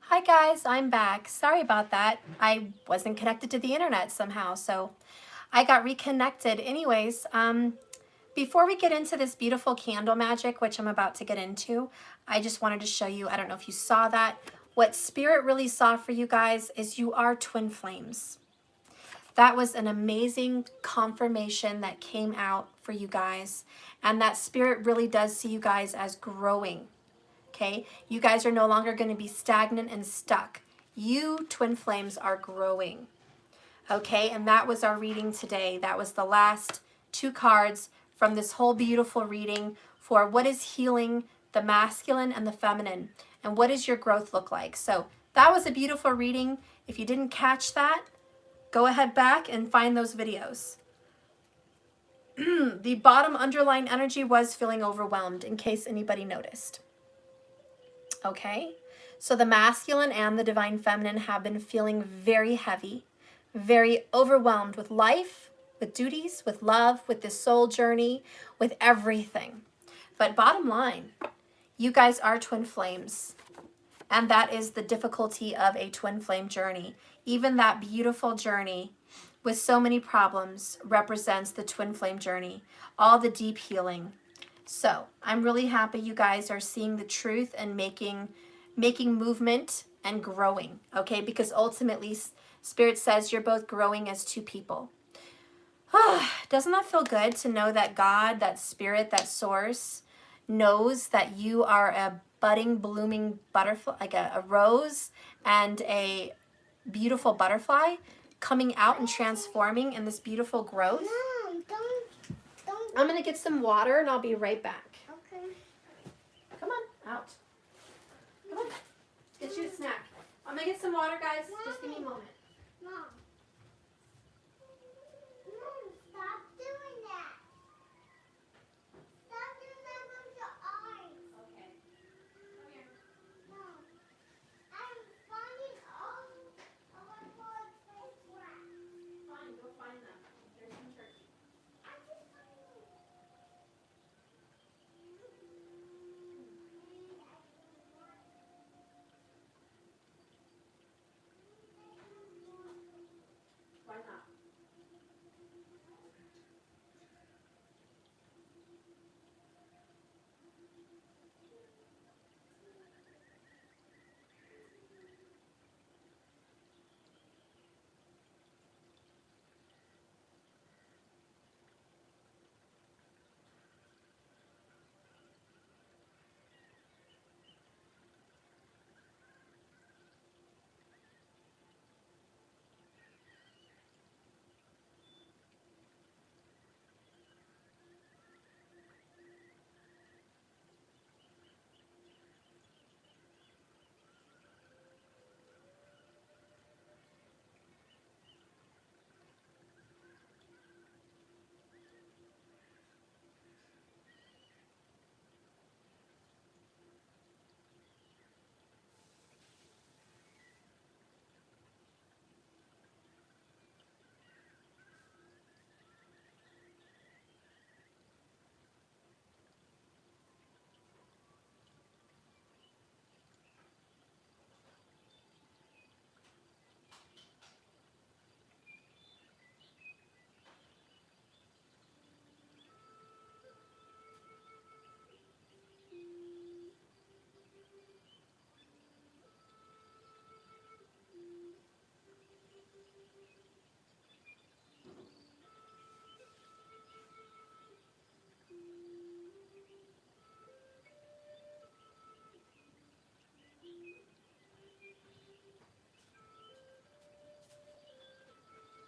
Hi guys, I'm back. Sorry about that. I wasn't connected to the internet somehow, so I got reconnected. Anyways, before we get into this beautiful candle magic, which I'm about to get into, I just wanted to show you, I don't know if you saw that, what Spirit really saw for you guys is you are twin flames. That was an amazing confirmation that came out for you guys, and that Spirit really does see you guys as growing. Okay, you guys are no longer going to be stagnant and stuck. You twin flames are growing. Okay, and that was our reading today. That was the last two cards from this whole beautiful reading for what is healing the masculine and the feminine, and what does your growth look like. So that was a beautiful reading. If you didn't catch that, go ahead back and find those videos. The bottom underlying energy was feeling overwhelmed, in case anybody noticed. Okay, so the masculine and the divine feminine have been feeling very heavy, very overwhelmed with life, with duties, with love, with this soul journey, with everything. But bottom line, you guys are twin flames. And that is the difficulty of a twin flame journey. Even that beautiful journey with so many problems represents the twin flame journey, all the deep healing. So I'm really happy you guys are seeing the truth and making movement and growing, okay? Because ultimately, Spirit says you're both growing as two people. Doesn't that feel good to know that God, that Spirit, that Source knows that you are a budding, blooming butterfly, like a rose and a beautiful butterfly coming out and transforming in this beautiful growth? I'm going to get some water and I'll be right back. Okay. Come on, out. Come on, get you a snack. I'm going to get some water, guys. Just give me a moment. Mom. Mom, stop doing that. Stop doing that with your eyes. Okay. Come here. Mom, I'm finding all of our boys' face wrap. Fine, go find them. There's some turkey. I'm just finding. Why not?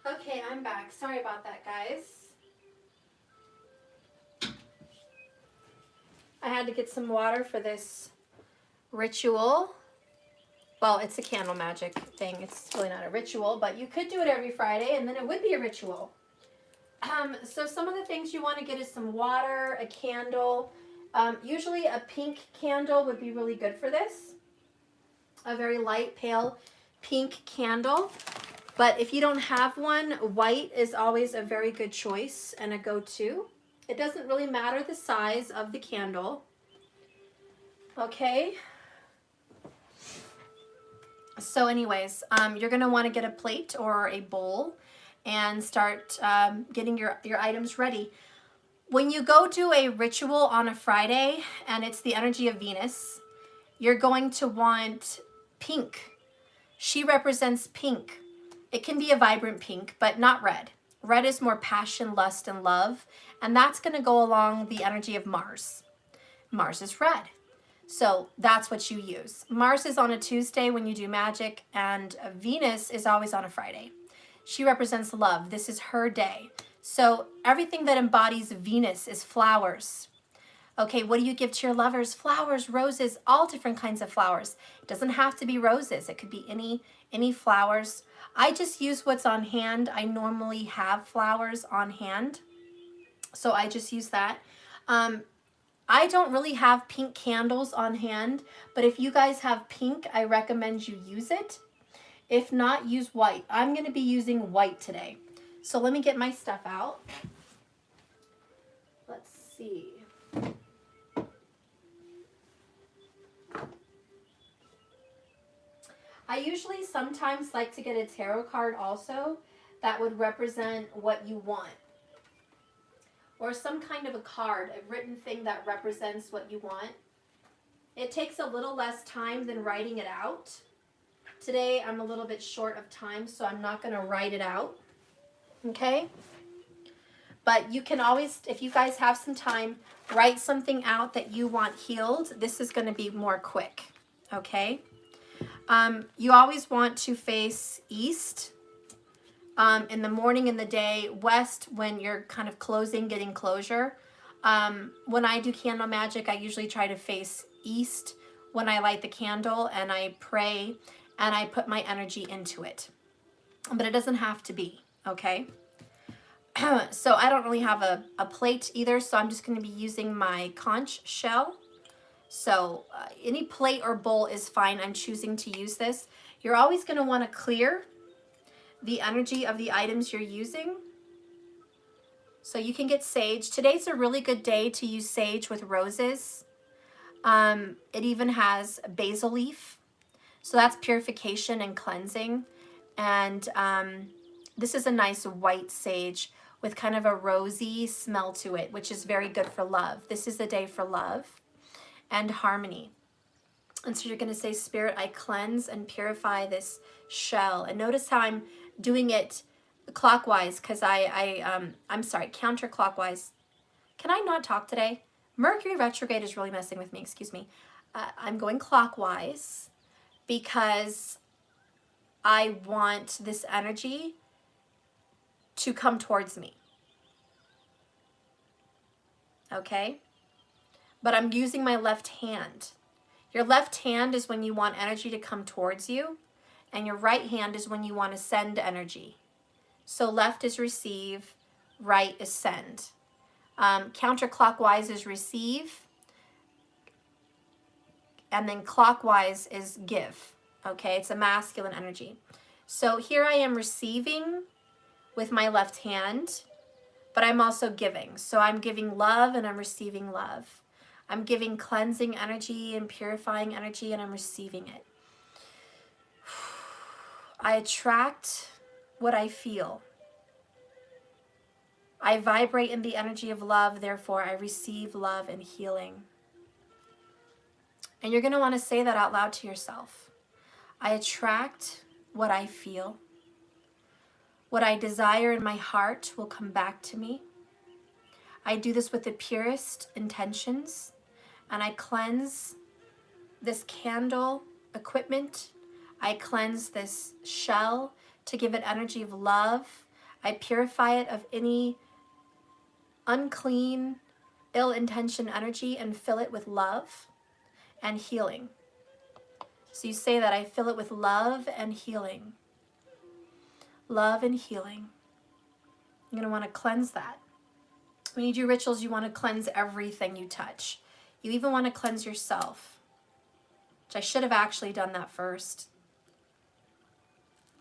Okay, I'm back. Sorry about that, guys. I had to get some water for this ritual. Well, it's a candle magic thing. It's really not a ritual, but you could do it every Friday and then it would be a ritual. So some of the things you want to get is some water, a candle. Usually a pink candle would be really good for this. A very light, pale pink candle. But if you don't have one, white is always a very good choice and a go-to. It doesn't really matter the size of the candle. Okay. So anyways, you're going to want to get a plate or a bowl and start getting your items ready. When you go do a ritual on a Friday and it's the energy of Venus, you're going to want pink. She represents pink. It can be a vibrant pink, but not red. Red is more passion, lust, and love, and that's going to go along the energy of Mars. Mars is red. So that's what you use. Mars is on a Tuesday when you do magic, and Venus is always on a Friday. She represents love. This is her day. So everything that embodies Venus is flowers. Okay, what do you give to your lovers? Flowers, roses, all different kinds of flowers. It doesn't have to be roses. It could be any flowers. I just use what's on hand. I normally have flowers on hand, so I just use that. I don't really have pink candles on hand, but if you guys have pink, I recommend you use it. If not, use white. I'm going to be using white today. So let me get my stuff out. Let's see. I usually sometimes like to get a tarot card also that would represent what you want. Or some kind of a card, a written thing that represents what you want. It takes a little less time than writing it out. Today I'm a little bit short of time, so I'm not going to write it out. Okay? But you can always, if you guys have some time, write something out that you want healed. This is going to be more quick. Okay? You always want to face east in the morning and the day, west when you're kind of closing, getting closure. When I do candle magic, I usually try to face east when I light the candle and I pray and I put my energy into it. But it doesn't have to be, okay? So I don't really have a plate either, so I'm just going to be using my conch shell. So any plate or bowl is fine. I'm choosing to use this. You're always going to want to clear the energy of the items you're using. So you can get sage. Today's a really good day to use sage with roses. It even has basil leaf. So that's purification and cleansing. And this is a nice white sage with kind of a rosy smell to it, which is very good for love. This is the day for love and harmony. And so you're going to say, Spirit, I cleanse and purify this shell. And notice how I'm doing it clockwise, because I'm sorry, counterclockwise. Can I not talk today? Mercury retrograde is really messing with me, excuse me. I'm going clockwise because I want this energy to come towards me. Okay? But I'm using my left hand. Your left hand is when you want energy to come towards you, and your right hand is when you want to send energy. So left is receive, right is send. Counterclockwise is receive, and then clockwise is give. Okay, it's a masculine energy. So here I am receiving with my left hand, but I'm also giving. So I'm giving love and I'm receiving love. I'm giving cleansing energy and purifying energy, and I'm receiving it. I attract what I feel. I vibrate in the energy of love, therefore I receive love and healing. And you're going to want to say that out loud to yourself. I attract what I feel. What I desire in my heart will come back to me. I do this with the purest intentions, and I cleanse this candle equipment. I cleanse this shell to give it energy of love. I purify it of any unclean, ill-intentioned energy and fill it with love and healing. So you say that, I fill it with love and healing. Love and healing. You're going to want to cleanse that. When you do rituals, you want to cleanse everything you touch. You even want to cleanse yourself, which I should have actually done that first.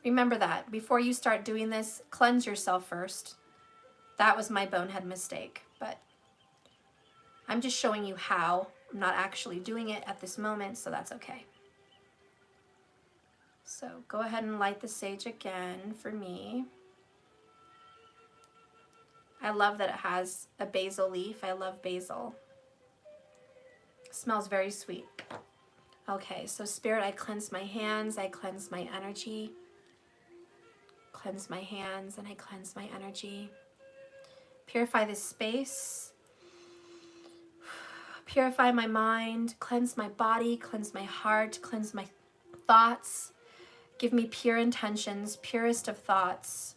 Remember that. Before you start doing this, cleanse yourself first. That was my bonehead mistake, but I'm just showing you how. I'm not actually doing it at this moment, so that's okay. So go ahead and light the sage again for me. I love that it has a basil leaf. I love basil. It smells very sweet. Okay, so Spirit, I cleanse my hands, I cleanse my energy. Cleanse my hands and I cleanse my energy. Purify this space. Purify my mind, cleanse my body, cleanse my heart, cleanse my thoughts. Give me pure intentions, purest of thoughts.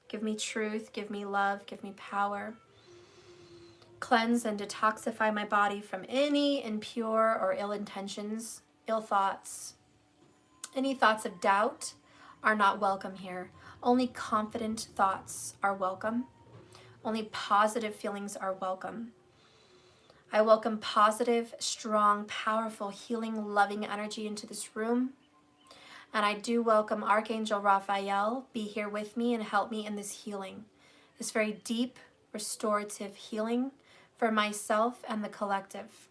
Give me truth, give me love, give me power. Cleanse and detoxify my body from any impure or ill intentions, ill thoughts. Any thoughts of doubt are not welcome here. Only confident thoughts are welcome. Only positive feelings are welcome. I welcome positive, strong, powerful, healing, loving energy into this room. And I do welcome Archangel Raphael, be here with me and help me in this healing, this very deep, restorative healing for myself and the collective.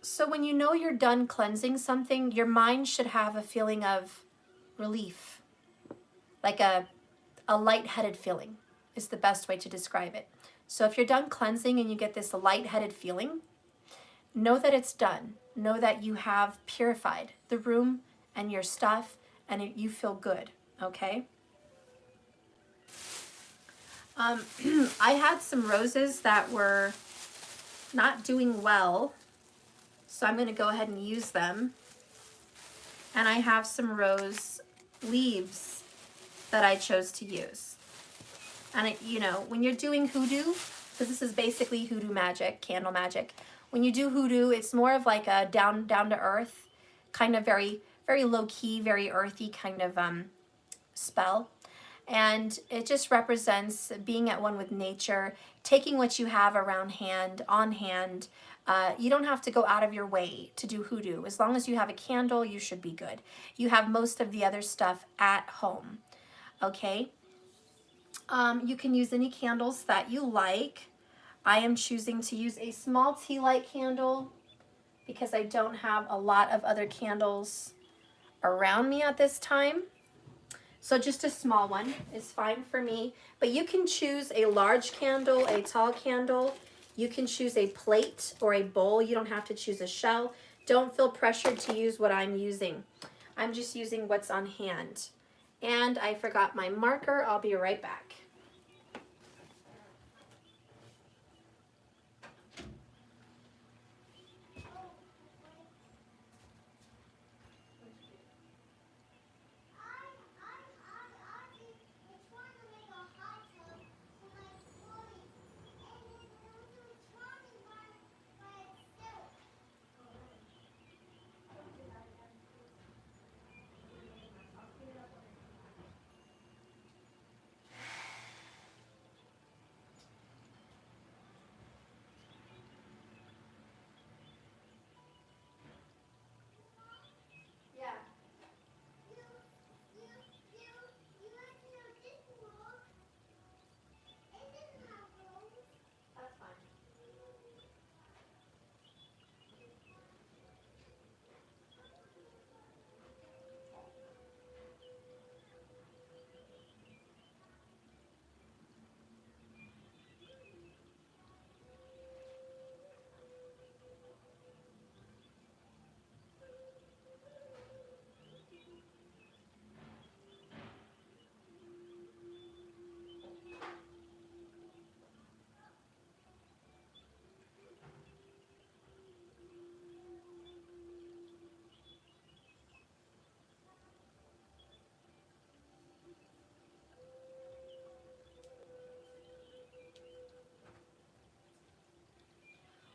So when you know you're done cleansing something, your mind should have a feeling of relief, like a lightheaded feeling is the best way to describe it. So if you're done cleansing and you get this lightheaded feeling, know that it's done. Know that you have purified the room and your stuff and you feel good, okay? I had some roses that were not doing well, so I'm going to go ahead and use them. And I have some rose leaves that I chose to use. And you know, when you're doing hoodoo, because this is basically hoodoo magic, candle magic, when you do hoodoo, it's more of like a down to earth, kind of very low key, very earthy kind of spell. And it just represents being at one with nature, taking what you have around hand, on hand. You don't have to go out of your way to do hoodoo. As long as you have a candle, you should be good. You have most of the other stuff at home, okay? You can use any candles that you like. I am choosing to use a small tea light candle because I don't have a lot of other candles around me at this time. So just a small one is fine for me, but you can choose a large candle, a tall candle. You can choose a plate or a bowl. You don't have to choose a shell. Don't feel pressured to use what I'm using. I'm just using what's on hand. And I forgot my marker. I'll be right back.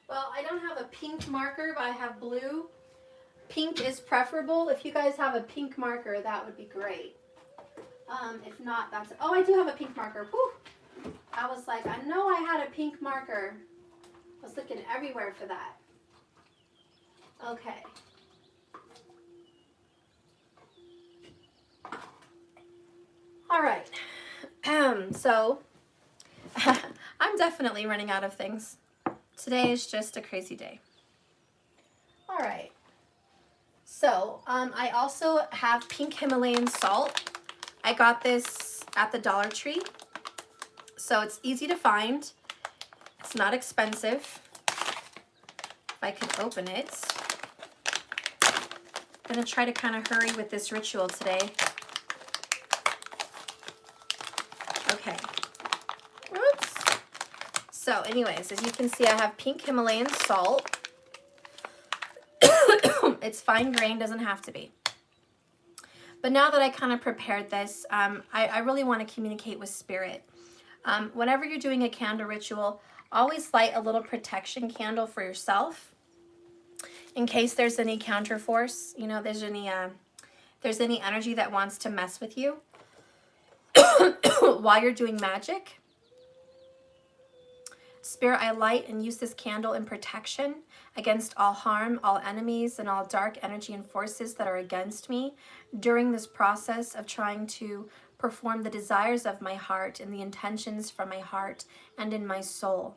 Well, I don't have a pink marker, but I have blue. Pink is preferable. If you guys have a pink marker, that would be great. If not, that's... Oh, I do have a pink marker. Whew. I was like, I know I had a pink marker. I was looking everywhere for that. Okay. All right. So, I'm definitely running out of things. Today is just a crazy day. All right. So I also have pink Himalayan salt. I got this at the Dollar Tree. So it's easy to find. It's not expensive. If I could open it. I'm going to try to kind of hurry with this ritual today. Okay. Oops. So anyways, as you can see, I have pink Himalayan salt. It's fine grain, doesn't have to be. But now that I kind of prepared this, I really want to communicate with spirit. Whenever you're doing a candle ritual, always light a little protection candle for yourself in case there's any counter force, you know, there's any energy that wants to mess with you while you're doing magic. Spirit, I light and use this candle in protection against all harm, all enemies, and all dark energy and forces that are against me during this process of trying to perform the desires of my heart and the intentions from my heart and in my soul.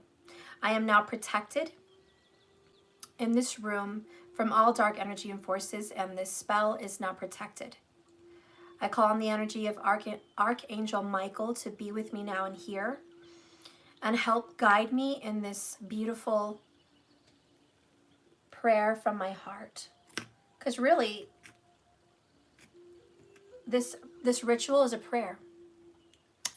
I am now protected in this room from all dark energy and forces, and this spell is now protected. I call on the energy of Archangel Michael to be with me now and here and help guide me in this beautiful prayer from my heart. Because really, this ritual is a prayer.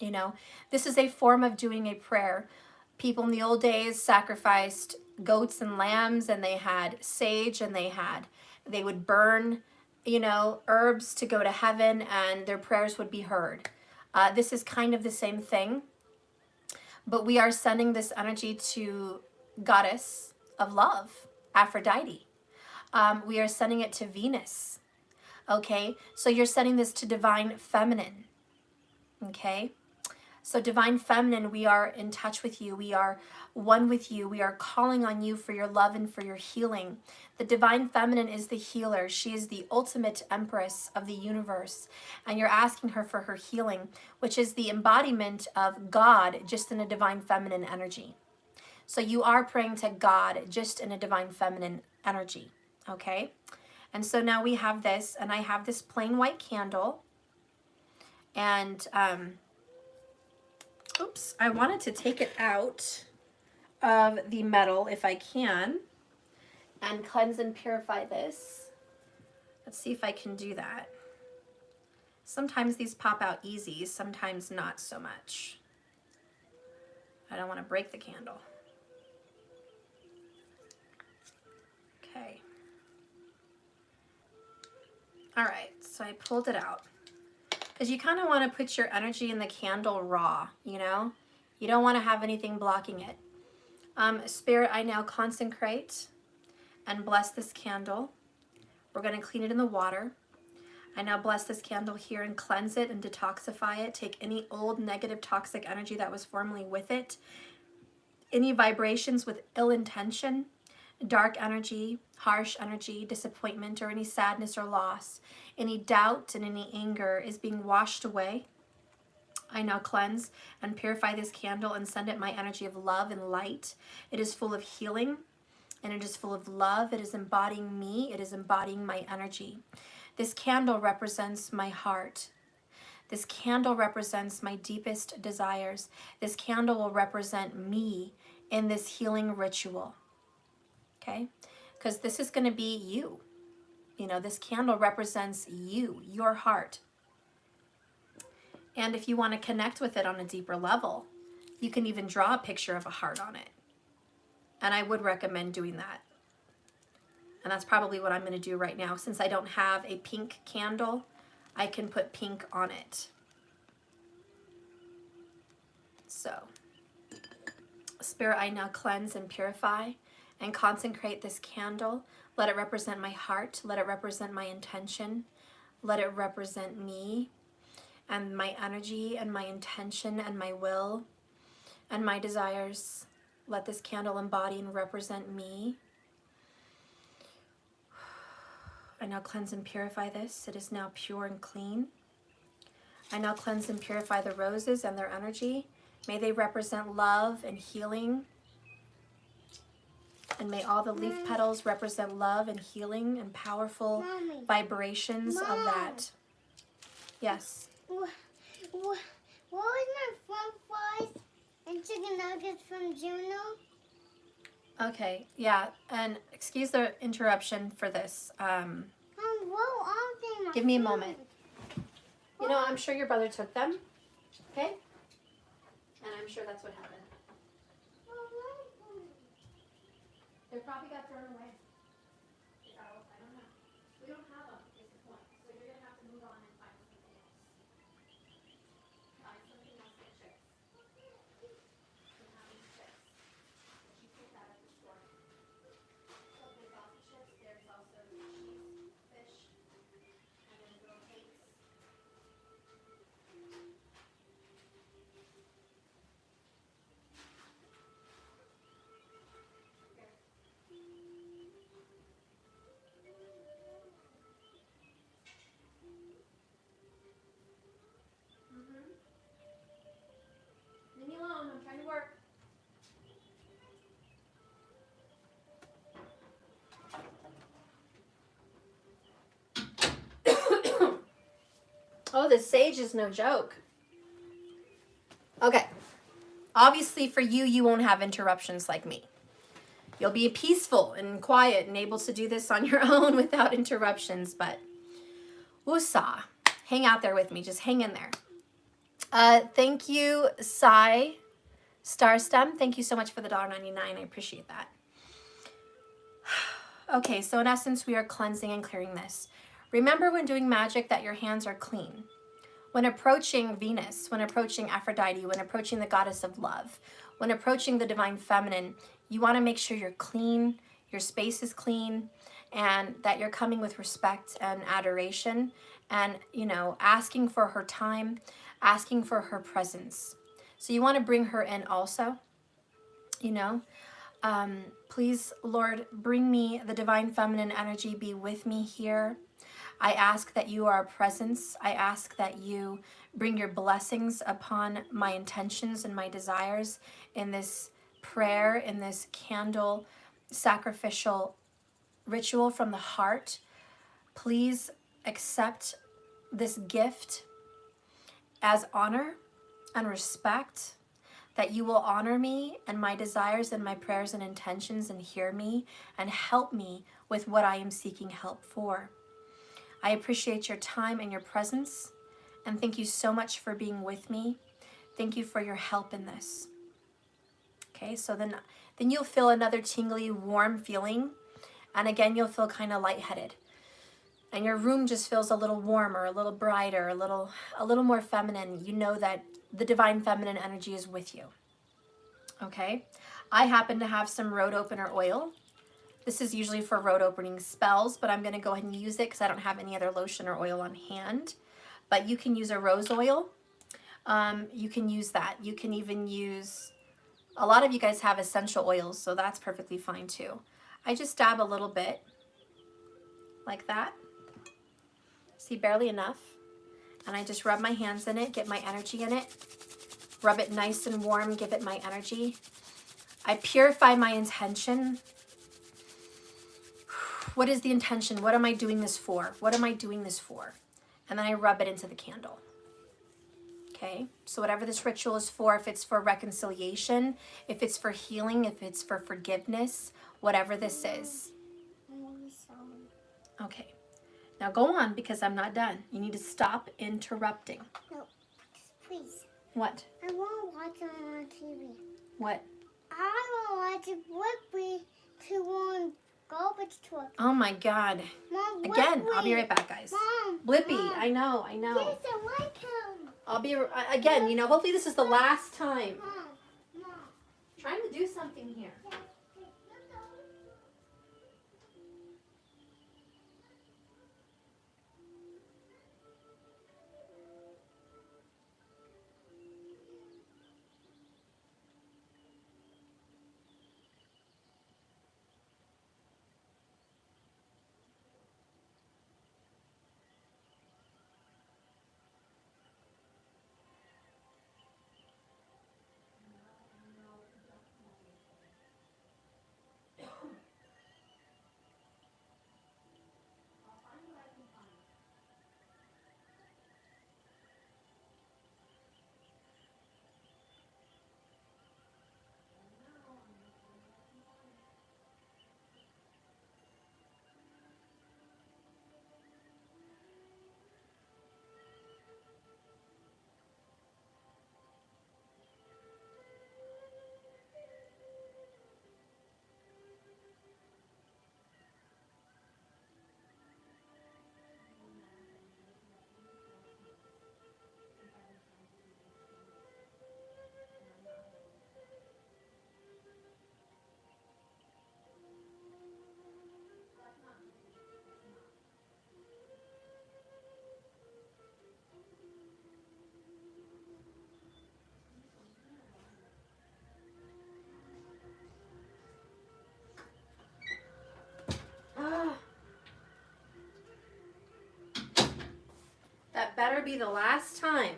You know, this is a form of doing a prayer. People in the old days sacrificed goats and lambs, and they had sage, and they would burn, you know, herbs to go to heaven, and their prayers would be heard. This is kind of the same thing, but we are sending this energy to goddess of love, Aphrodite. We are sending it to Venus. Okay, so you're sending this to divine feminine. Okay, so divine feminine, we are in touch with you. We are one with you. We are calling on you for your love and for your healing. The divine feminine is the healer. She is the ultimate empress of the universe. And you're asking her for her healing, which is the embodiment of God just in a divine feminine energy. So you are praying to God just in a divine feminine energy. Okay? And so now we have this, and I have this plain white candle. And, oops, I wanted to take it out of the metal if I can and cleanse and purify this. Let's see if I can do that. Sometimes these pop out easy, sometimes not so much. I don't want to break the candle. Okay. All right, so I pulled it out. Because you kind of want to put your energy in the candle raw, you know? You don't want to have anything blocking it. Spirit, I now consecrate and bless this candle. We're going to clean it in the water. I now bless this candle here and cleanse it and detoxify it. Take any old negative toxic energy that was formerly with it. Any vibrations with ill intention, dark energy, harsh energy, disappointment, or any sadness or loss, any doubt and any anger is being washed away. I now cleanse and purify this candle and send it my energy of love and light. It is full of healing and it is full of love. It is embodying me. It is embodying my energy. This candle represents my heart. This candle represents my deepest desires. This candle will represent me in this healing ritual. Okay? Because this is going to be you. You know, this candle represents you, your heart. And if you want to connect with it on a deeper level, you can even draw a picture of a heart on it. And I would recommend doing that. And that's probably what I'm going to do right now. Since I don't have a pink candle, I can put pink on it. So, Spirit, I now cleanse and purify and consecrate this candle. Let it represent my heart. Let it represent my intention. Let it represent me and my energy and my intention and my will and my desires. Let this candle embody and represent me. I now cleanse and purify this. It is now pure and clean. I now cleanse and purify the roses and their energy. May they represent love and healing. And may all the leaf petals represent love and healing and powerful Mommy. vibrations of Mom. that. Yes. What was my french fries and chicken nuggets from Juno? Okay, yeah, and excuse the interruption for this. What are they? Give me a moment. You know, I'm sure your brother took them, okay? And I'm sure that's what happened. They probably got thrown away. I don't know. We don't have them, is the point. So you're going to have to move on and find something else. Find something else to chips. You have these chips. But you pick that at the store. So there's also chips. There's also cheese, fish, and then little cakes. Leave me alone. I'm trying to work. Oh, this sage is no joke. Okay. Obviously, for you, you won't have interruptions like me. You'll be peaceful and quiet and able to do this on your own without interruptions, but woosah. Hang out there with me. Just hang in there. Thank you, Sai Starstem. Thank you so much for the $1.99. I appreciate that. Okay, so in essence, we are cleansing and clearing this. Remember when doing magic that your hands are clean. When approaching Venus, when approaching Aphrodite, when approaching the goddess of love, when approaching the divine feminine, you want to make sure you're clean, your space is clean, and that you're coming with respect and adoration and, you know, asking for her time, asking for her presence. So you want to bring her in also, you know. Please, Lord, bring me the divine feminine energy, be with me here. I ask that you are a presence. I ask that you bring your blessings upon my intentions and my desires in this prayer, in this candle sacrificial ritual from the heart. Please accept this gift as honor and respect, that you will honor me and my desires and my prayers and intentions and hear me and help me with what I am seeking help for. I appreciate your time and your presence, and thank you so much for being with me. Thank you for your help in this. Okay, so then you'll feel another tingly, warm feeling, and again, you'll feel kind of lightheaded. And your room just feels a little warmer, a little brighter, a little more feminine. You know that the divine feminine energy is with you. Okay, I happen to have some road opener oil. This is usually for road opening spells, but I'm going to go ahead and use it because I don't have any other lotion or oil on hand. But you can use a rose oil. You can use that. You can even use, a lot of you guys have essential oils, so that's perfectly fine too. I just dab a little bit like that. See, barely enough. And I just rub my hands in it, get my energy in it. Rub it nice and warm, give it my energy. I purify my intention. What is the intention? What am I doing this for? What am I doing this for? And then I rub it into the candle. Okay, so whatever this ritual is for, if it's for reconciliation, if it's for healing, if it's for forgiveness, whatever this is. Okay, now go on because I'm not done. You need to stop interrupting. No, please. What? I want to watch it on TV. What? I want to watch it with me to one garbage truck. Oh my God. Mom, Again, Blippi. I'll be right back, guys. Mom, Blippi, Mom. I know. Yes, I like him. I'll be, again, you know, hopefully this is the last time. Mom. Trying to do something here. That better be the last time.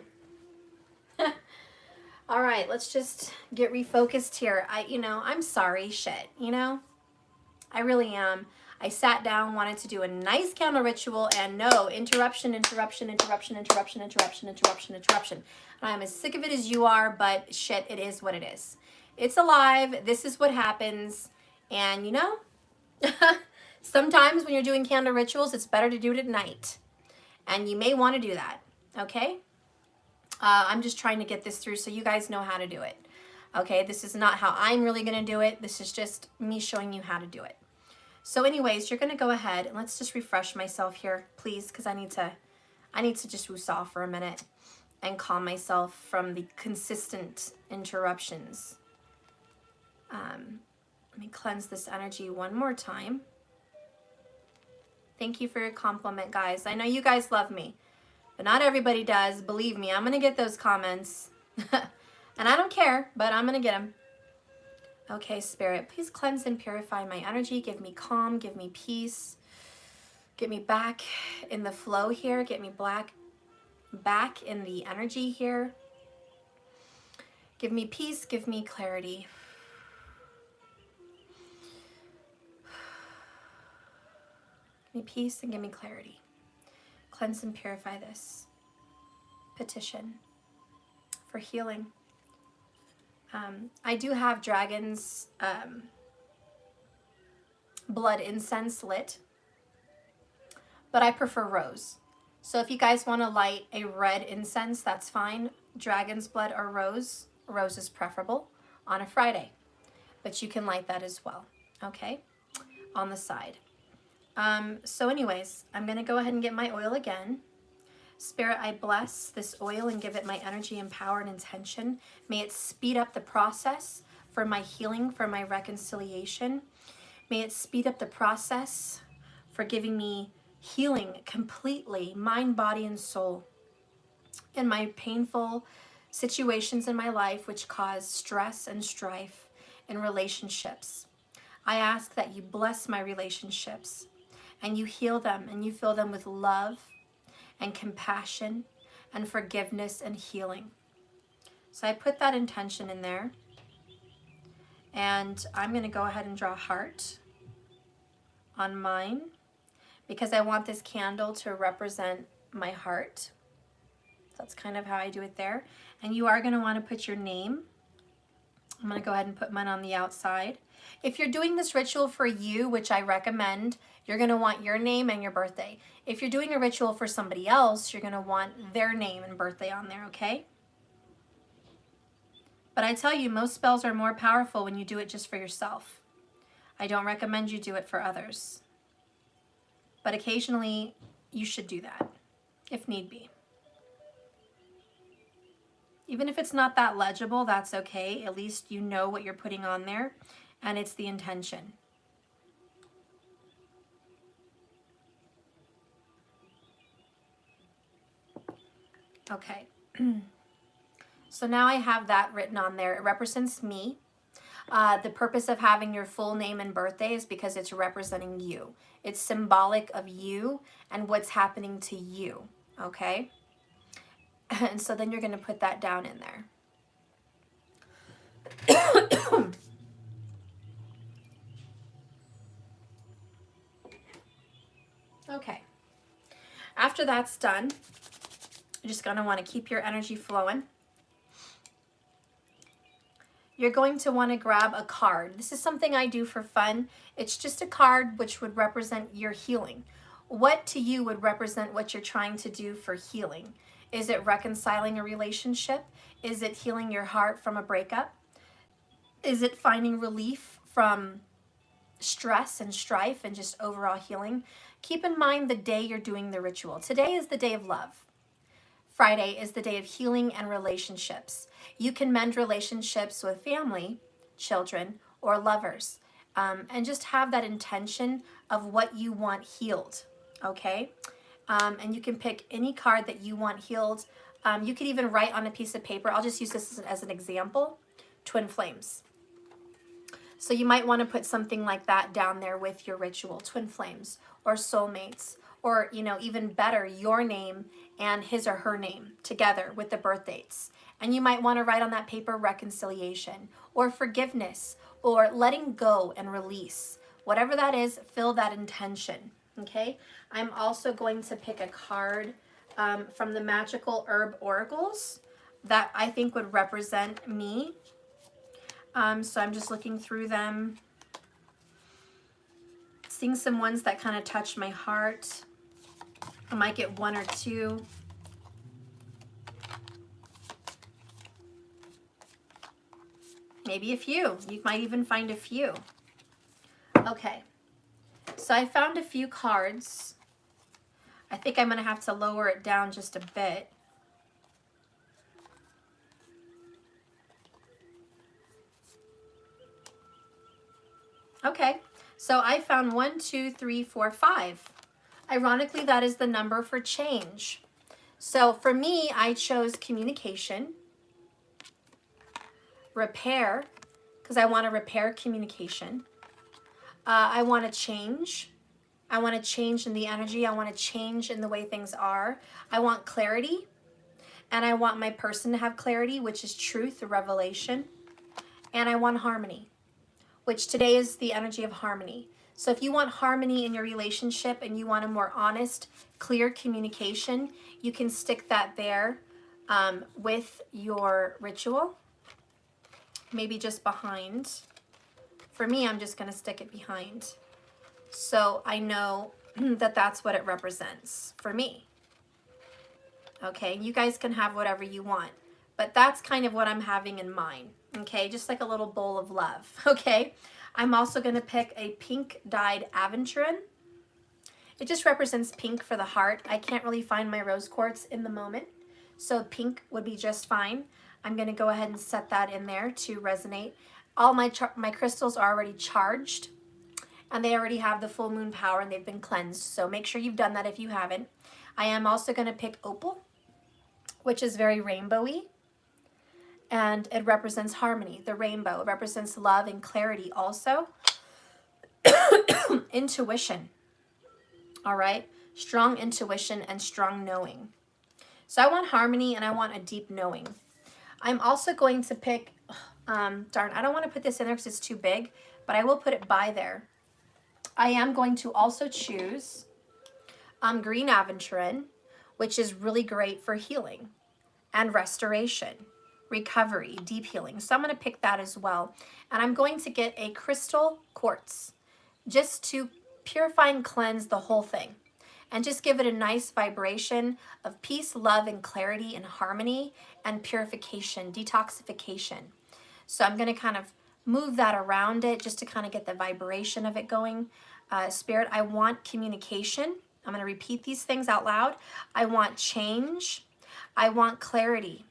All right, let's just get refocused here. I'm sorry, shit, I really am. I sat down, wanted to do a nice candle ritual, and no, interruption. And I'm as sick of it as you are, but shit, it is what it is. It's alive. This is what happens. And sometimes when you're doing candle rituals, it's better to do it at night. And you may want to do that, okay? I'm just trying to get this through so you guys know how to do it. Okay, this is not how I'm really going to do it. This is just me showing you how to do it. So anyways, you're going to go ahead and let's just refresh myself here, please, because I need to just woosah for a minute and calm myself from the consistent interruptions. Let me cleanse this energy one more time. Thank you for your compliment, guys. I know you guys love me, but not everybody does. Believe me, I'm going to get those comments. And I don't care, but I'm going to get them. Okay, Spirit, please cleanse and purify my energy. Give me calm, give me peace. Get me back in the flow here. Get me back in the energy here. Give me peace, give me clarity. Give me peace and give me clarity. Cleanse and purify this. Petition for healing. I do have dragon's blood incense lit, but I prefer rose. So if you guys want to light a red incense, that's fine. Dragon's blood or rose. Rose is preferable on a Friday, but you can light that as well, okay, on the side. So anyways, I'm going to go ahead and get my oil again. Spirit, I bless this oil and give it my energy and power and intention. May it speed up the process for my healing, for my reconciliation. May it speed up the process for giving me healing completely, mind, body, and soul, in my painful situations in my life which cause stress and strife in relationships. I ask that you bless my relationships and you heal them and you fill them with love and compassion and forgiveness and healing. So I put that intention in there. And I'm going to go ahead and draw a heart on mine because I want this candle to represent my heart. That's kind of how I do it there. And you are going to want to put your name. I'm going to go ahead and put mine on the outside. If you're doing this ritual for you, which I recommend, you're going to want your name and your birthday. If you're doing a ritual for somebody else, you're going to want their name and birthday on there, okay? But I tell you, most spells are more powerful when you do it just for yourself. I don't recommend you do it for others. But occasionally, you should do that, if need be. Even if it's not that legible, that's okay. At least you know what you're putting on there, and it's the intention. Okay. So now I have that written on there. It represents me. The purpose of having your full name and birthday is because it's representing you. It's symbolic of you and what's happening to you, okay? And so then you're going to put that down in there. Okay. After that's done, you're just going to want to keep your energy flowing. You're going to want to grab a card. This is something I do for fun. It's just a card which would represent your healing. What to you would represent what you're trying to do for healing? Is it reconciling a relationship? Is it healing your heart from a breakup? Is it finding relief from stress and strife and just overall healing? Keep in mind the day you're doing the ritual. Today is the day of love. Friday is the day of healing and relationships. You can mend relationships with family, children, or lovers, and just have that intention of what you want healed, okay? And you can pick any card that you want healed. You could even write on a piece of paper. I'll just use this as an example, twin flames. So you might want to put something like that down there with your ritual, twin flames, or soulmates, or, even better, your name and his or her name together with the birth dates. And you might want to write on that paper reconciliation or forgiveness or letting go and release. Whatever that is, fill that intention, okay? I'm also going to pick a card from the Magical Herb Oracles that I think would represent me. So I'm just looking through them, seeing some ones that kind of touch my heart. I might get one or two. Maybe a few. You might even find a few. Okay, so I found a few cards. I think I'm going to have to lower it down just a bit. Okay, so I found 1, 2, 3, 4, 5. Ironically, that is the number for change. So for me, I chose communication, repair, because I want to repair communication. I want to change. I want to change in the energy. I want to change in the way things are. I want clarity. And I want my person to have clarity, which is truth, revelation. And I want harmony, which today is the energy of harmony. So if you want harmony in your relationship and you want a more honest, clear communication, you can stick that there with your ritual, maybe just behind. For me, I'm just going to stick it behind. So I know that that's what it represents for me. Okay, you guys can have whatever you want, but that's kind of what I'm having in mind. Okay, just like a little bowl of love. Okay, I'm also going to pick a pink dyed aventurine. It just represents pink for the heart. I can't really find my rose quartz in the moment, so pink would be just fine. I'm going to go ahead and set that in there to resonate. All my crystals are already charged, and they already have the full moon power, and they've been cleansed, so make sure you've done that if you haven't. I am also going to pick Opal, which is very rainbowy, and it represents harmony. The rainbow represents love and clarity also. Intuition, all right? Strong intuition and strong knowing. So I want harmony and I want a deep knowing. I'm also going to pick, darn, I don't want to put this in there because it's too big, but I will put it by there. I am going to also choose green aventurine, which is really great for healing and restoration, recovery, deep healing. So I'm going to pick that as well. And I'm going to get a crystal quartz just to purify and cleanse the whole thing and just give it a nice vibration of peace, love, and clarity and harmony and purification, detoxification. So I'm going to kind of move that around it just to kind of get the vibration of it going. Spirit, I want communication. I'm going to repeat these things out loud. I want change. I want clarity.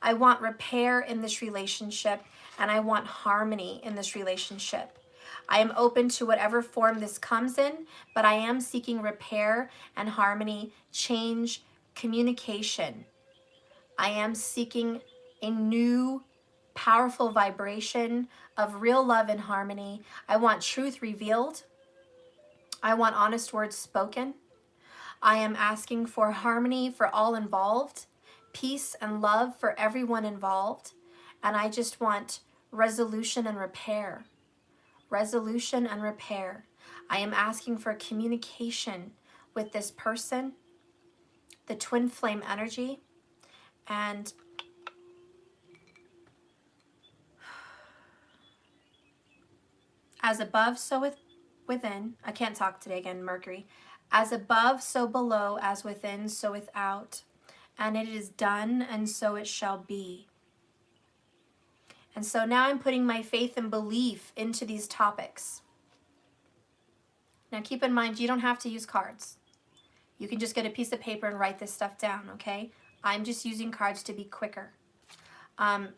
I want repair in this relationship, and I want harmony in this relationship. I am open to whatever form this comes in, but I am seeking repair and harmony, change, communication. I am seeking a new, powerful vibration of real love and harmony. I want truth revealed. I want honest words spoken. I am asking for harmony for all involved, peace and love for everyone involved, and I just want resolution and repair. Resolution and repair. I am asking for communication with this person, the twin flame energy, and as above, so within. I can't talk today again, Mercury. As above, so below, as within, so without. And it is done, and so it shall be. And so now I'm putting my faith and belief into these topics. Now keep in mind, you don't have to use cards. You can just get a piece of paper and write this stuff down, okay? I'm just using cards to be quicker.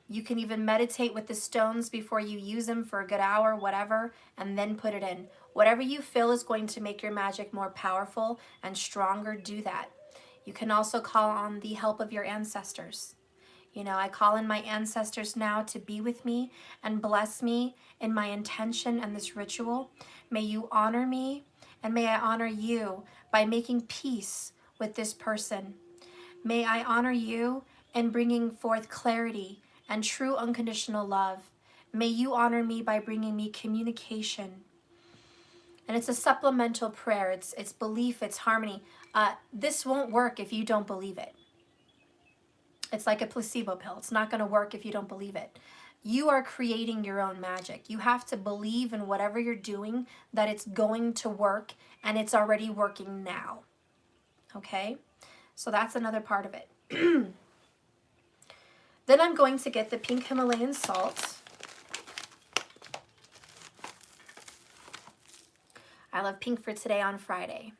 You can even meditate with the stones before you use them for a good hour, whatever, and then put it in. Whatever you feel is going to make your magic more powerful and stronger, do that. You can also call on the help of your ancestors. You know, I call in my ancestors now to be with me and bless me in my intention and this ritual. May you honor me And may I honor you by making peace with this person. May I honor you in bringing forth clarity and true unconditional love. May you honor me by bringing me communication. And it's a supplemental prayer. It's belief, it's harmony. This won't work if you don't believe it. It's like a placebo pill. It's not going to work if you don't believe it. You are creating your own magic. You have to believe in whatever you're doing that it's going to work, and it's already working now. Okay? So that's another part of it. Then I'm going to get the pink Himalayan salt. I love pink for today on Friday.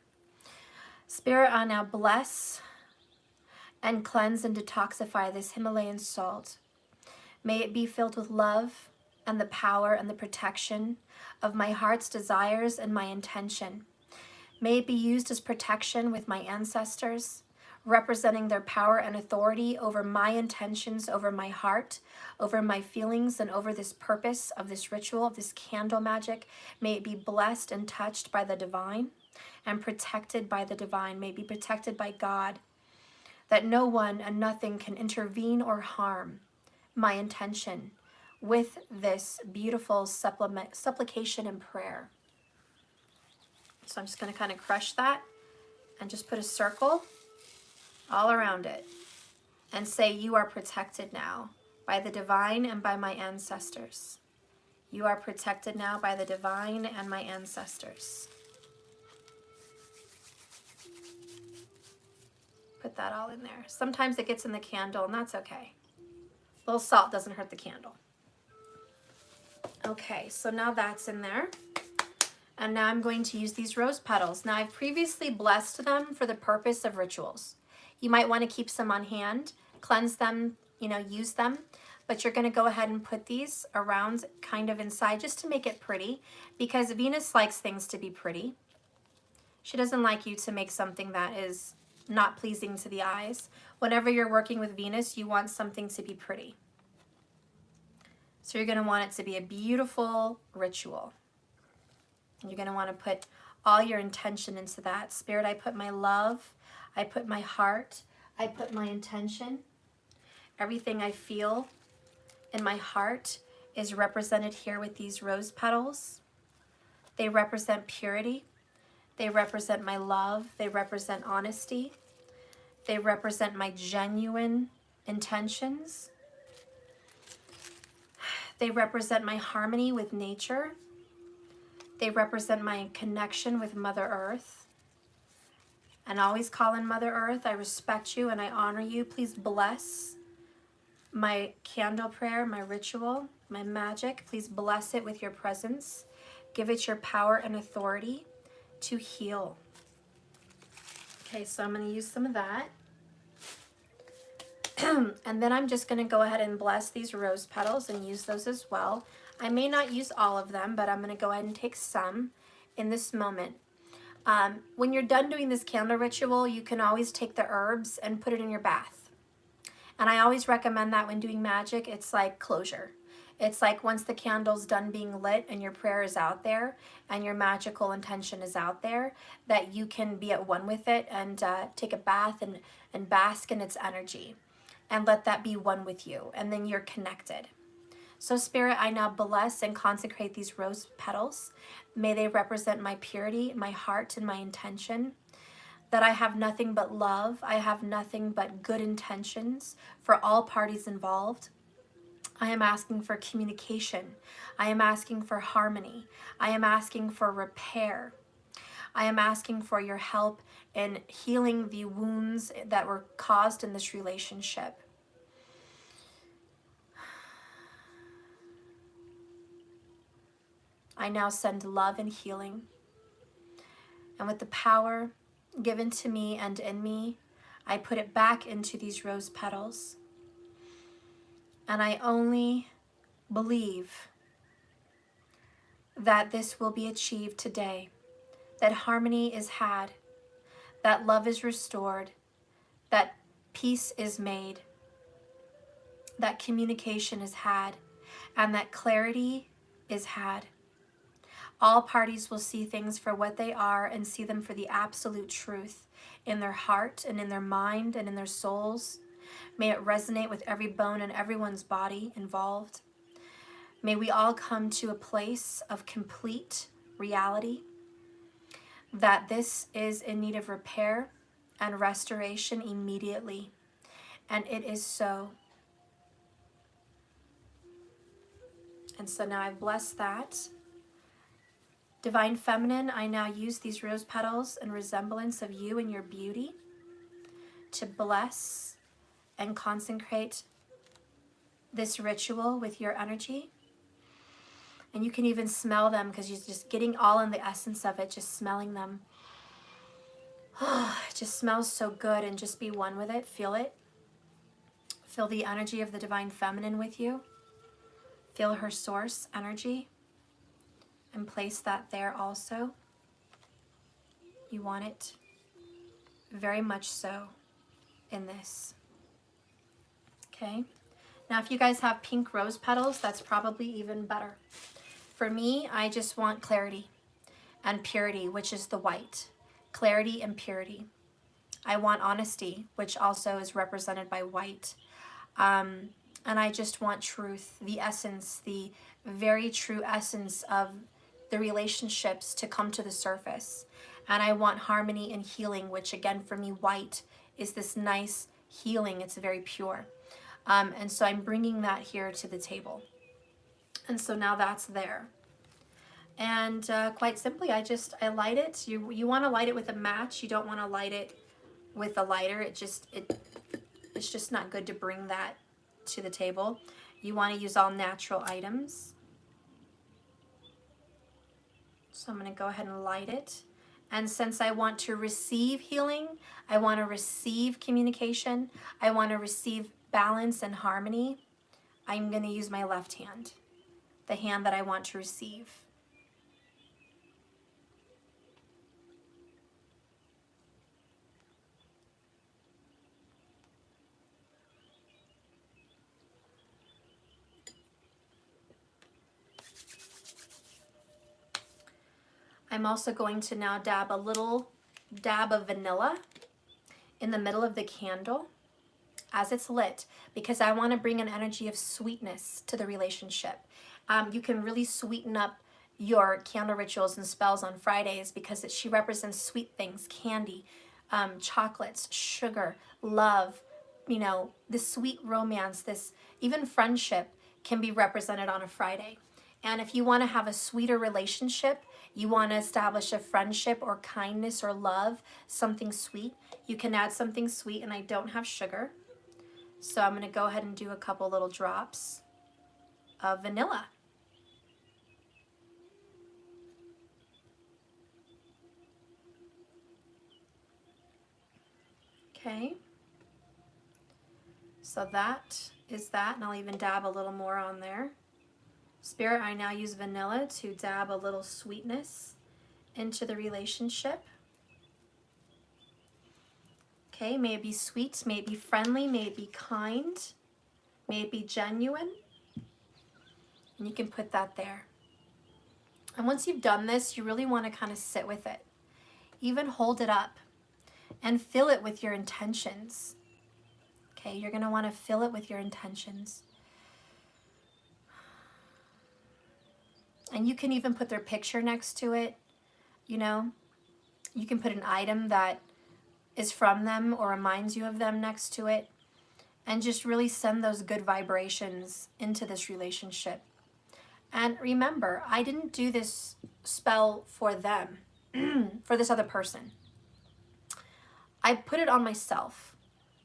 Spirit, I now bless and cleanse and detoxify this Himalayan salt. May it be filled with love and the power and the protection of my heart's desires and my intention. May it be used as protection with my ancestors, representing their power and authority over my intentions, over my heart, over my feelings, and over this purpose of this ritual, of this candle magic. May it be blessed and touched by the divine and protected by the divine. May it be protected by God, that no one and nothing can intervene or harm my intention with this beautiful supplication and prayer. So I'm just going to kind of crush that and just put a circle all around it and say, you are protected now by the divine and by my ancestors. You are protected now by the divine and my ancestors. Put that all in there. Sometimes it gets in the candle, and that's okay. A little salt doesn't hurt the candle. Okay, so now that's in there. And now I'm going to use these rose petals. Now I've previously blessed them for the purpose of rituals. You might want to keep some on hand, cleanse them, use them. But you're going to go ahead and put these around kind of inside just to make it pretty, because Venus likes things to be pretty. She doesn't like you to make something that is not pleasing to the eyes. Whenever you're working with Venus, you want something to be pretty. So you're going to want it to be a beautiful ritual. You're going to want to put all your intention into that. Spirit, I put my love, I put my heart, I put my intention. Everything I feel in my heart is represented here with these rose petals. They represent purity. They represent my love. They represent honesty. They represent my genuine intentions. They represent my harmony with nature. They represent my connection with Mother Earth. And always call in Mother Earth. I respect you and I honor you. Please bless my candle prayer, my ritual, my magic. Please bless it with your presence. Give it your power and authority to heal. Okay, so I'm going to use some of that. And then I'm just going to go ahead and bless these rose petals and use those as well. I may not use all of them, but I'm going to go ahead and take some in this moment. When you're done doing this candle ritual, you can always take the herbs and put it in your bath. And I always recommend that when doing magic. It's like closure. It's like once the candle's done being lit and your prayer is out there and your magical intention is out there, that you can be at one with it and take a bath and bask in its energy and let that be one with you. And then you're connected. So Spirit, I now bless and consecrate these rose petals. May they represent my purity, my heart, and my intention. That I have nothing but love. I have nothing but good intentions for all parties involved. I am asking for communication. I am asking for harmony. I am asking for repair. I am asking for your help in healing the wounds that were caused in this relationship. I now send love and healing. And with the power given to me and in me, I put it back into these rose petals. And I only believe that this will be achieved today, that harmony is had, that love is restored, that peace is made, that communication is had, and that clarity is had. All parties will see things for what they are and see them for the absolute truth in their heart and in their mind and in their souls. May it resonate with every bone and everyone's body involved. May we all come to a place of complete reality that this is in need of repair and restoration immediately. And it is so. And so now I've blessed that. Divine Feminine, I now use these rose petals in resemblance of you and your beauty to bless and consecrate this ritual with your energy. And you can even smell them because you're just getting all in the essence of it, just smelling them. Oh, it just smells so good, and just be one with it. Feel it. Feel the energy of the Divine Feminine with you. Feel her source energy and place that there also. You want it very much so in this. Okay. Now, if you guys have pink rose petals, that's probably even better. For me, I just want clarity and purity, which is the white. Clarity and purity. I want honesty, which also is represented by white. And I just want truth, the essence, the very true essence of the relationships to come to the surface. And I want harmony and healing, which again, for me, white is this nice healing. It's very pure. And so I'm bringing that here to the table. And so now that's there. And quite simply, I light it. You want to light it with a match. You don't want to light it with a lighter. It's just not good to bring that to the table. You want to use all natural items. So I'm going to go ahead and light it. And since I want to receive healing, I want to receive communication, I want to receive balance and harmony, I'm going to use my left hand, the hand that I want to receive. I'm also going to now dab a little dab of vanilla in the middle of the candle as it's lit, because I want to bring an energy of sweetness to the relationship. You can really sweeten up your candle rituals and spells on Fridays because she represents sweet things, candy, chocolates, sugar, love, this sweet romance, this even friendship can be represented on a Friday. And if you want to have a sweeter relationship, you want to establish a friendship or kindness or love, something sweet, you can add something sweet, and I don't have sugar. So I'm going to go ahead and do a couple little drops of vanilla. Okay. So that is that, and I'll even dab a little more on there. Spirit, I now use vanilla to dab a little sweetness into the relationship. Okay, may it be sweet, may it be friendly, may it be kind, may it be genuine. And you can put that there. And once you've done this, you really want to kind of sit with it. Even hold it up and fill it with your intentions. Okay, you're going to want to fill it with your intentions. And you can even put their picture next to it, You can put an item that is from them or reminds you of them next to it, and just really send those good vibrations into this relationship. And remember, I didn't do this spell for them, for this other person. I put it on myself,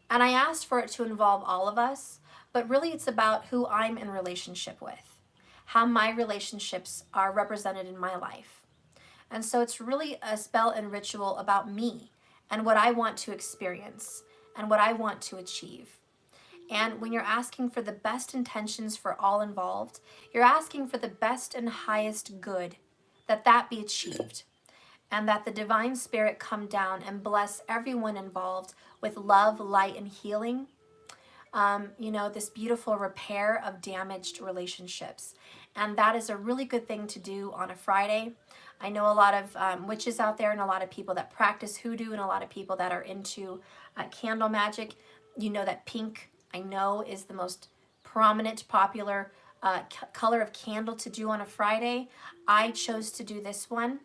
and I asked for it to involve all of us, but really it's about who I'm in relationship with, how my relationships are represented in my life. And so it's really a spell and ritual about me and what I want to experience and what I want to achieve. And when you're asking for the best intentions for all involved, you're asking for the best and highest good, that be achieved, and that the divine spirit come down and bless everyone involved with love, light, and healing. you know, this beautiful repair of damaged relationships. And that is a really good thing to do on a Friday. I know a lot of witches out there and a lot of people that practice hoodoo and a lot of people that are into candle magic. You know that pink, I know, is the most prominent, popular color of candle to do on a Friday. I chose to do this one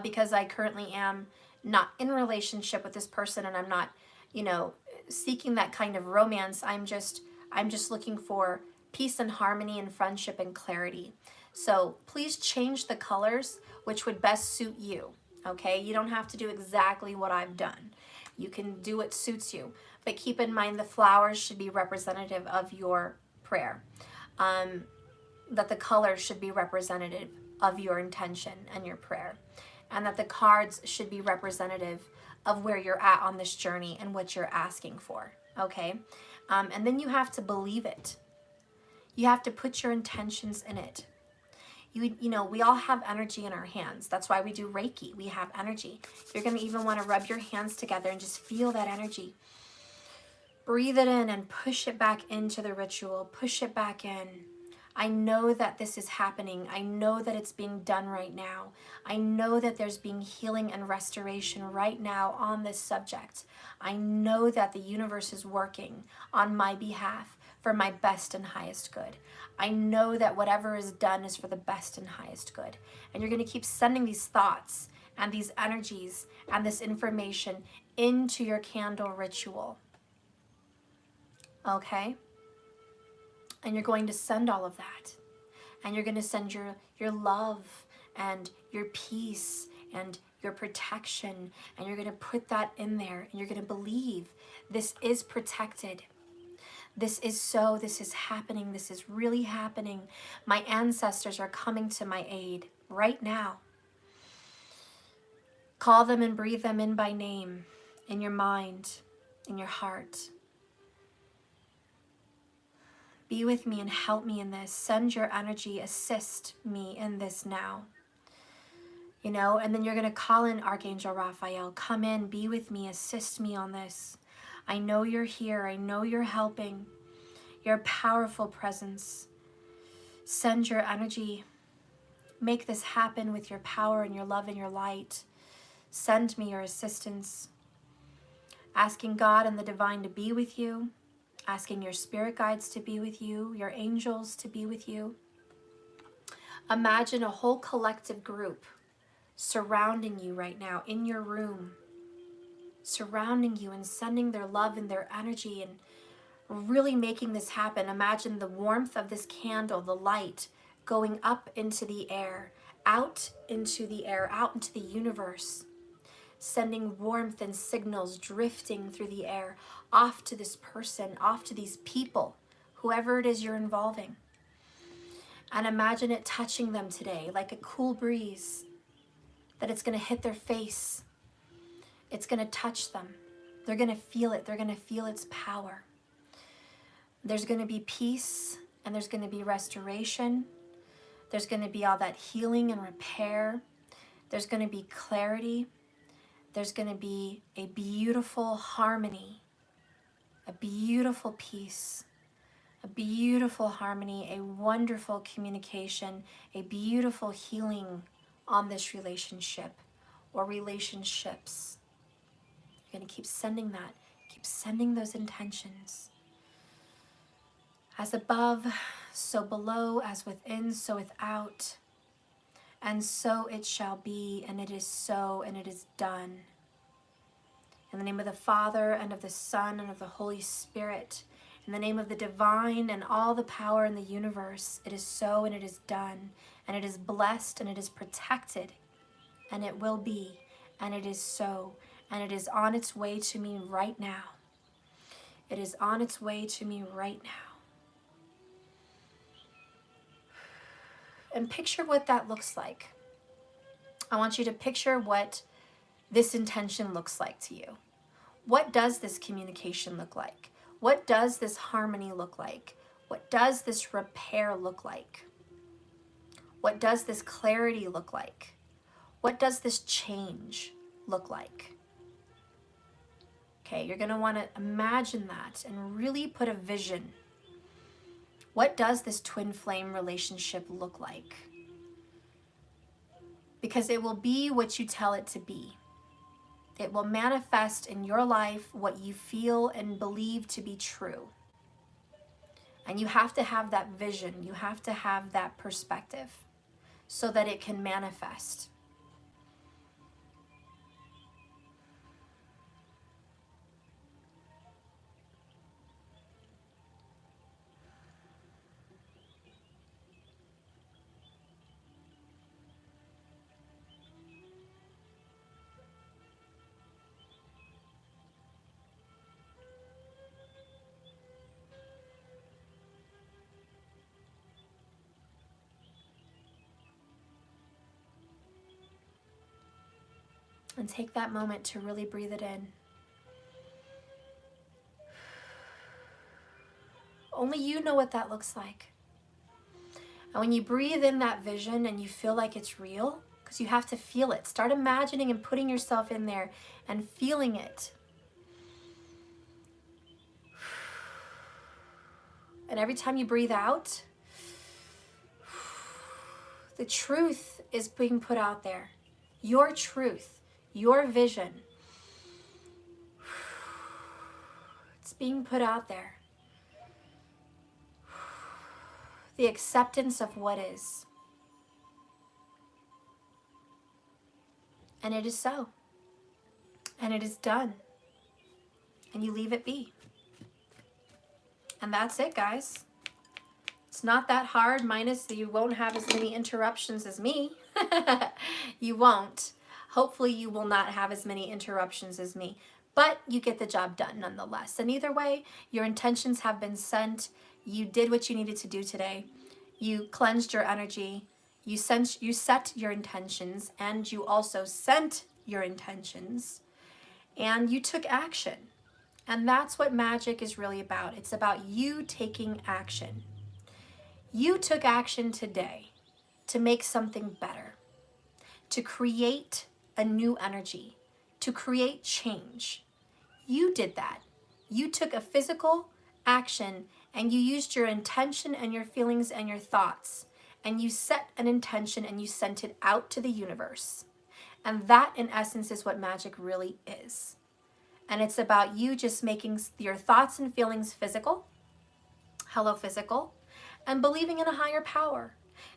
because I currently am not in a relationship with this person, and I'm not, you know, seeking that kind of romance. I'm just looking for peace and harmony and friendship and clarity. So please change the colors which would best suit you. Okay, you don't have to do exactly what I've done. You can do what suits you, but keep in mind the flowers should be representative of your prayer. That the colors should be representative of your intention and your prayer, and that the cards should be representative of where you're at on this journey and what you're asking for. Okay, and then you have to believe it. You have to put your intentions in it. You know, we all have energy in our hands. That's why we do Reiki. We have energy. You're going to even want to rub your hands together and just feel that energy. Breathe it in and push it back into the ritual. Push it back in. I know that this is happening. I know that it's being done right now. I know that there's being healing and restoration right now on this subject. I know that the universe is working on my behalf for my best and highest good. I know that whatever is done is for the best and highest good. And you're going to keep sending these thoughts and these energies and this information into your candle ritual. Okay? And you're going to send all of that. And you're going to send your love and your peace and your protection. And you're going to put that in there. And you're going to believe this is protected. This is so. This is happening. This is really happening. My ancestors are coming to my aid right now. Call them and breathe them in by name, in your mind, in your heart. Be with me and help me in this. Send your energy, assist me in this now. You know, and then you're going to call in Archangel Raphael. Come in, be with me, assist me on this. I know you're here. I know you're helping. You're a powerful presence. Send your energy. Make this happen with your power and your love and your light. Send me your assistance. Asking God and the divine to be with you. Asking your spirit guides to be with you, your angels to be with you. Imagine a whole collective group surrounding you right now in your room, surrounding you and sending their love and their energy and really making this happen. Imagine the warmth of this candle, the light going up into the air, out into the air, out into the universe, sending warmth and signals drifting through the air off to this person, off to these people, whoever it is you're involving. And imagine it touching them today like a cool breeze, that it's going to hit their face. It's going to touch them. They're going to feel it. They're going to feel its power. There's going to be peace and there's going to be restoration. There's going to be all that healing and repair. There's going to be clarity. There's going to be a beautiful harmony, a beautiful peace, a beautiful harmony, a wonderful communication, a beautiful healing on this relationship or relationships. You're going to keep sending that, keep sending those intentions. As above, so below, as within, so without. And so it shall be, and it is so, and it is done. In the name of the Father, and of the Son, and of the Holy Spirit, in the name of the divine and all the power in the universe, it is so, and it is done, and it is blessed, and it is protected, and it will be, and it is so, and it is on its way to me right now. It is on its way to me right now. And picture what that looks like. I want you to picture what this intention looks like to you. What does this communication look like? What does this harmony look like? What does this repair look like? What does this clarity look like? What does this change look like? Okay, you're going to want to imagine that and really put a vision. What does this twin flame relationship look like? Because it will be what you tell it to be. It will manifest in your life what you feel and believe to be true. And you have to have that vision. You have to have that perspective so that it can manifest. And take that moment to really breathe it in. Only you know what that looks like. And when you breathe in that vision and you feel like it's real, because you have to feel it, start imagining and putting yourself in there and feeling it. And every time you breathe out, the truth is being put out there. Your truth, your vision. It's being put out there. The acceptance of what is. And it is so. And it is done. And you leave it be. And that's it, guys. It's not that hard, minus that you won't have as many interruptions as me. You won't. Hopefully you will not have as many interruptions as me. But you get the job done nonetheless. And either way, your intentions have been sent. You did what you needed to do today. You cleansed your energy. You set your intentions, and you also sent your intentions. And you took action. And that's what magic is really about. It's about you taking action. You took action today to make something better, to create a new energy, to create change. You did that. You took a physical action and you used your intention and your feelings and your thoughts, and you set an intention and you sent it out to the universe. And that, in essence, is what magic really is. And it's about you just making your thoughts and feelings physical. Hello, physical. And believing in a higher power.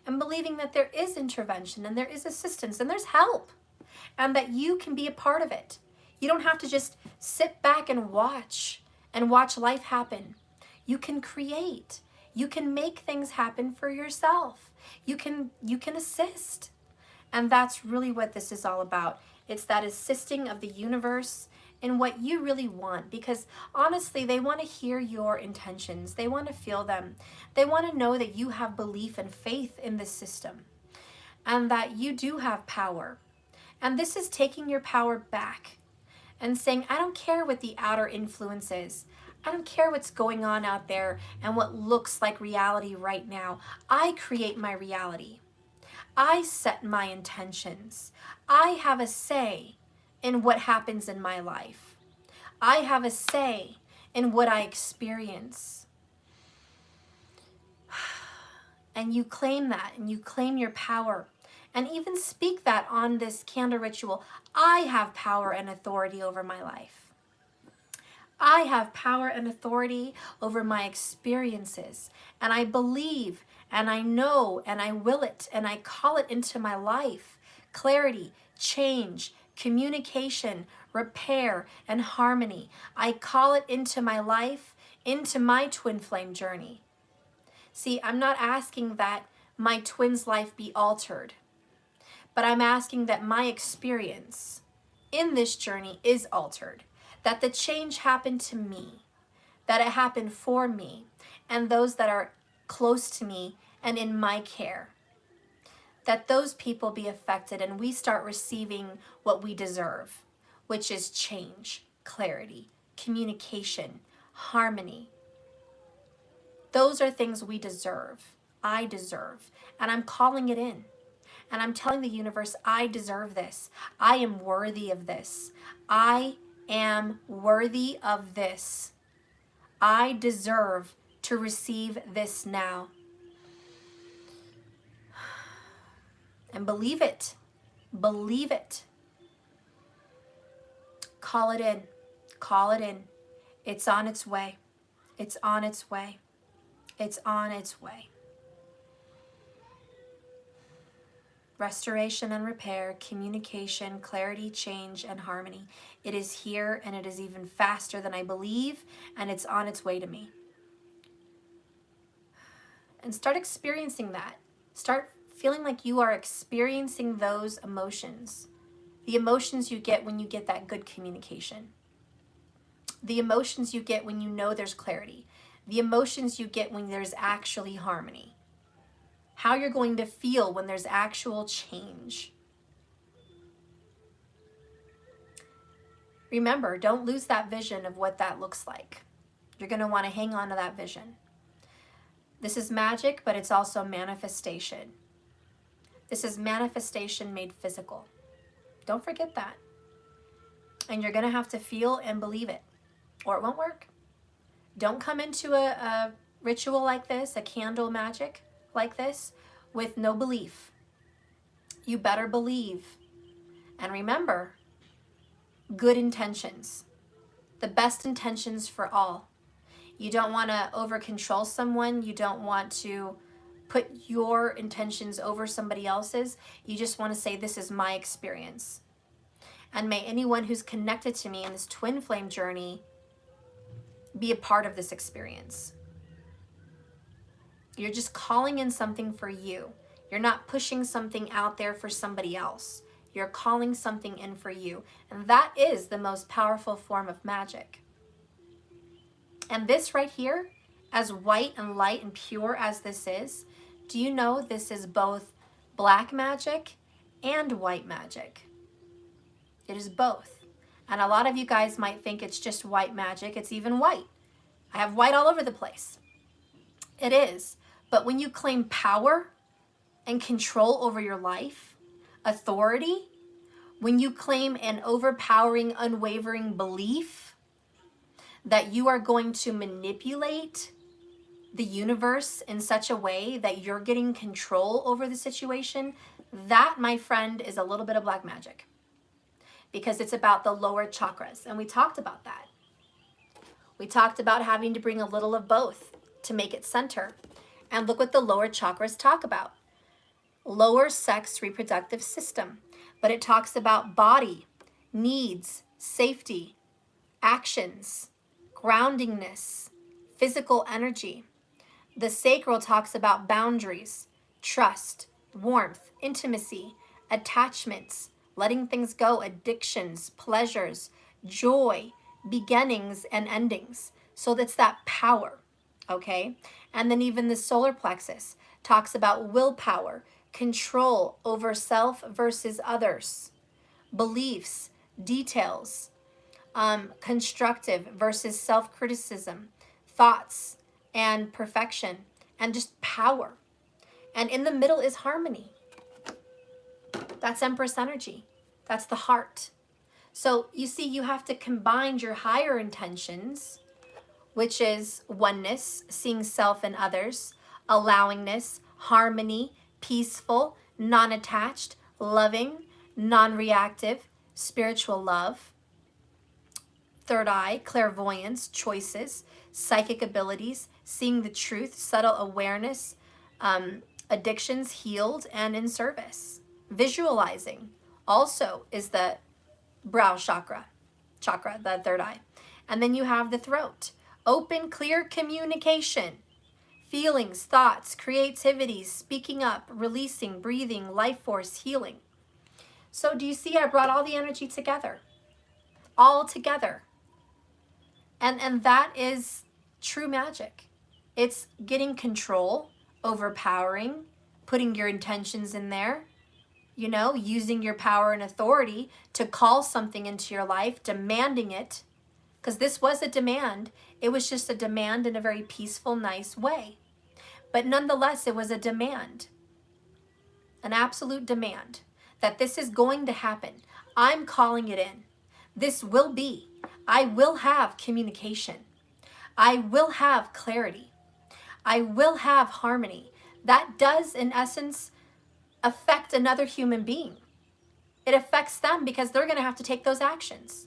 And believing that there is intervention and there is assistance and there's help. And that you can be a part of it. You don't have to just sit back and watch life happen. You can create. You can make things happen for yourself. You can assist. And that's really what this is all about. It's that assisting of the universe in what you really want, because honestly, they want to hear your intentions. They want to feel them. They want to know that you have belief and faith in this system and that you do have power. And this is taking your power back and saying, I don't care what the outer influence is. I don't care what's going on out there and what looks like reality right now. I create my reality. I set my intentions. I have a say in what happens in my life. I have a say in what I experience. And you claim that, and you claim your power. And even speak that on this candle ritual. I have power and authority over my life. I have power and authority over my experiences. And I believe, and I know, and I will it, and I call it into my life. Clarity, change, communication, repair, and harmony. I call it into my life, into my twin flame journey. See, I'm not asking that my twin's life be altered, but I'm asking that my experience in this journey is altered, that the change happened to me, that it happened for me, and those that are close to me and in my care. That those people be affected and we start receiving what we deserve, which is change, clarity, communication, harmony. Those are things we deserve. I deserve. And I'm calling it in. And I'm telling the universe, I deserve this. I am worthy of this. I am worthy of this. I deserve to receive this now. And believe it. Believe it. Call it in. Call it in. It's on its way. It's on its way. It's on its way. Restoration and repair, communication, clarity, change, and harmony. It is here, and it is even faster than I believe, and it's on its way to me. And start experiencing that. Start feeling like you are experiencing those emotions. The emotions you get when you get that good communication. The emotions you get when you know there's clarity. The emotions you get when there's actually harmony. How you're going to feel when there's actual change. Remember, don't lose that vision of what that looks like. You're going to want to hang on to that vision. This is magic, but it's also manifestation. This is manifestation made physical. Don't forget that. And you're going to have to feel and believe it, or it won't work. Don't come into a ritual like this, a candle magic like this, with no belief. You better believe. And remember, good intentions. The best intentions for all. You don't want to over-control someone. You don't want to put your intentions over somebody else's. You just want to say, this is my experience. And may anyone who's connected to me in this twin flame journey be a part of this experience. You're just calling in something for you. You're not pushing something out there for somebody else. You're calling something in for you. And that is the most powerful form of magic. And this right here, as white and light and pure as this is, do you know this is both black magic and white magic? It is both. And a lot of you guys might think it's just white magic. It's even white. I have white all over the place. It is. But when you claim power and control over your life, authority, when you claim an overpowering, unwavering belief that you are going to manipulate the universe in such a way that you're getting control over the situation, that, my friend, is a little bit of black magic. Because it's about the lower chakras. And we talked about that. We talked about having to bring a little of both to make it center. And look what the lower chakras talk about. Lower sex reproductive system. But it talks about body, needs, safety, actions, groundingness, physical energy. The sacral talks about boundaries, trust, warmth, intimacy, attachments, letting things go, addictions, pleasures, joy, beginnings and endings. So that's that power, okay? And then even the solar plexus talks about willpower, control over self versus others, beliefs, details, constructive versus self-criticism, thoughts and perfection, and just power. And in the middle is harmony. That's Empress energy. That's the heart. So you see, you have to combine your higher intentions, which is oneness, seeing self and others, allowingness, harmony, peaceful, non-attached, loving, non-reactive, spiritual love, third eye, clairvoyance, choices, psychic abilities, seeing the truth, subtle awareness, addictions healed and in service. Visualizing also is the brow chakra, the third eye. And then you have the throat. Open, clear communication. Feelings, thoughts, creativity, speaking up, releasing, breathing, life force, healing. So do you see I brought all the energy together? All together. And that is true magic. It's getting control, overpowering, putting your intentions in there, you know, using your power and authority to call something into your life, demanding it, because this was a demand. It was just a demand in a very peaceful, nice way. But nonetheless, it was a demand, an absolute demand that this is going to happen. I'm calling it in. This will be. I will have communication. I will have clarity. I will have harmony. That does, in essence, affect another human being. It affects them because they're going to have to take those actions.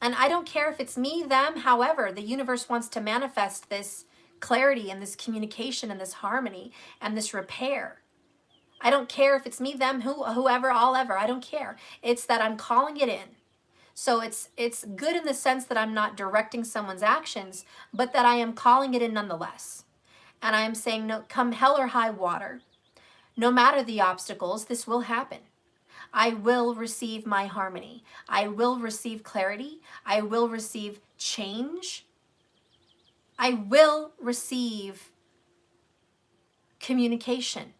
And I don't care if it's me, them, however, the universe wants to manifest this clarity and this communication and this harmony and this repair. I don't care if it's me, them, whoever, all ever. I don't care. It's that I'm calling it in. So it's good in the sense that I'm not directing someone's actions, but that I am calling it in nonetheless. And I am saying, no, come hell or high water, no matter the obstacles, this will happen. I will receive my harmony. I will receive clarity. I will receive change. I will receive communication.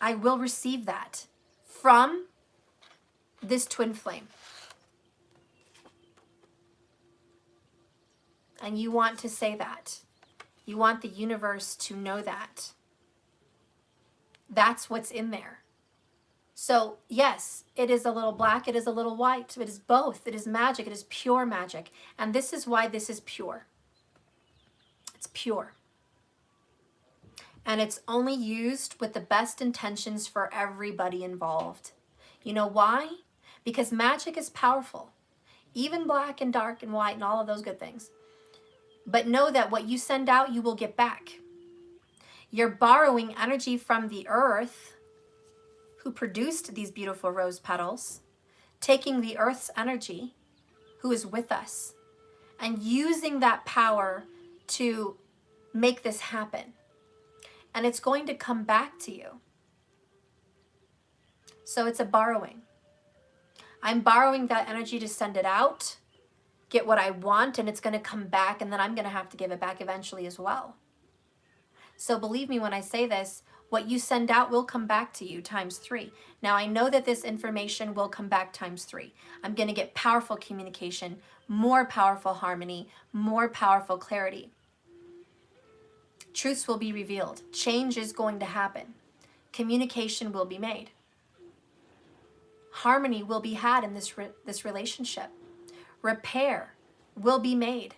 I will receive that from this twin flame. And you want to say that. You want the universe to know that. That's what's in there. So yes, it is a little black, it is a little white, it is both. It is magic, it is pure magic. And this is why this is pure. It's pure. And it's only used with the best intentions for everybody involved. You know why? Because magic is powerful. Even black and dark and white and all of those good things. But know that what you send out, you will get back. You're borrowing energy from the earth, who produced these beautiful rose petals, taking the earth's energy, who is with us, and using that power to make this happen. And it's going to come back to you. So it's a borrowing. I'm borrowing that energy to send it out, get what I want, and it's going to come back, and then I'm going to have to give it back eventually as well. So believe me when I say this, what you send out will come back to you times 3. Now I know that this information will come back times 3. I'm going to get powerful communication, more powerful harmony, more powerful clarity. Truths will be revealed. Change is going to happen. Communication will be made. Harmony will be had in this relationship. Repair will be made.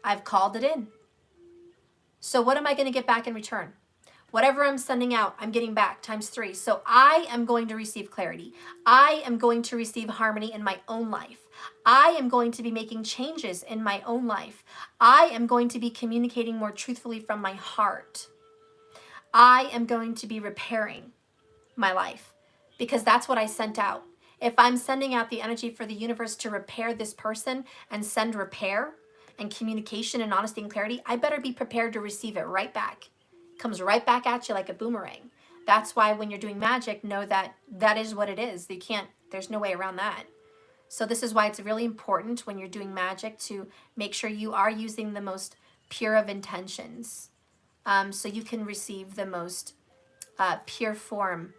I've called it in. So what am I going to get back in return? Whatever I'm sending out, I'm getting back times 3. So I am going to receive clarity. I am going to receive harmony in my own life. I am going to be making changes in my own life. I am going to be communicating more truthfully from my heart. I am going to be repairing my life because that's what I sent out. If I'm sending out the energy for the universe to repair this person and send repair and communication and honesty and clarity, I better be prepared to receive it right back. It comes right back at you like a boomerang. That's why when you're doing magic, know that that is what it is. There's no way around that. So this is why it's really important when you're doing magic to make sure you are using the most pure of intentions, so you can receive the most pure form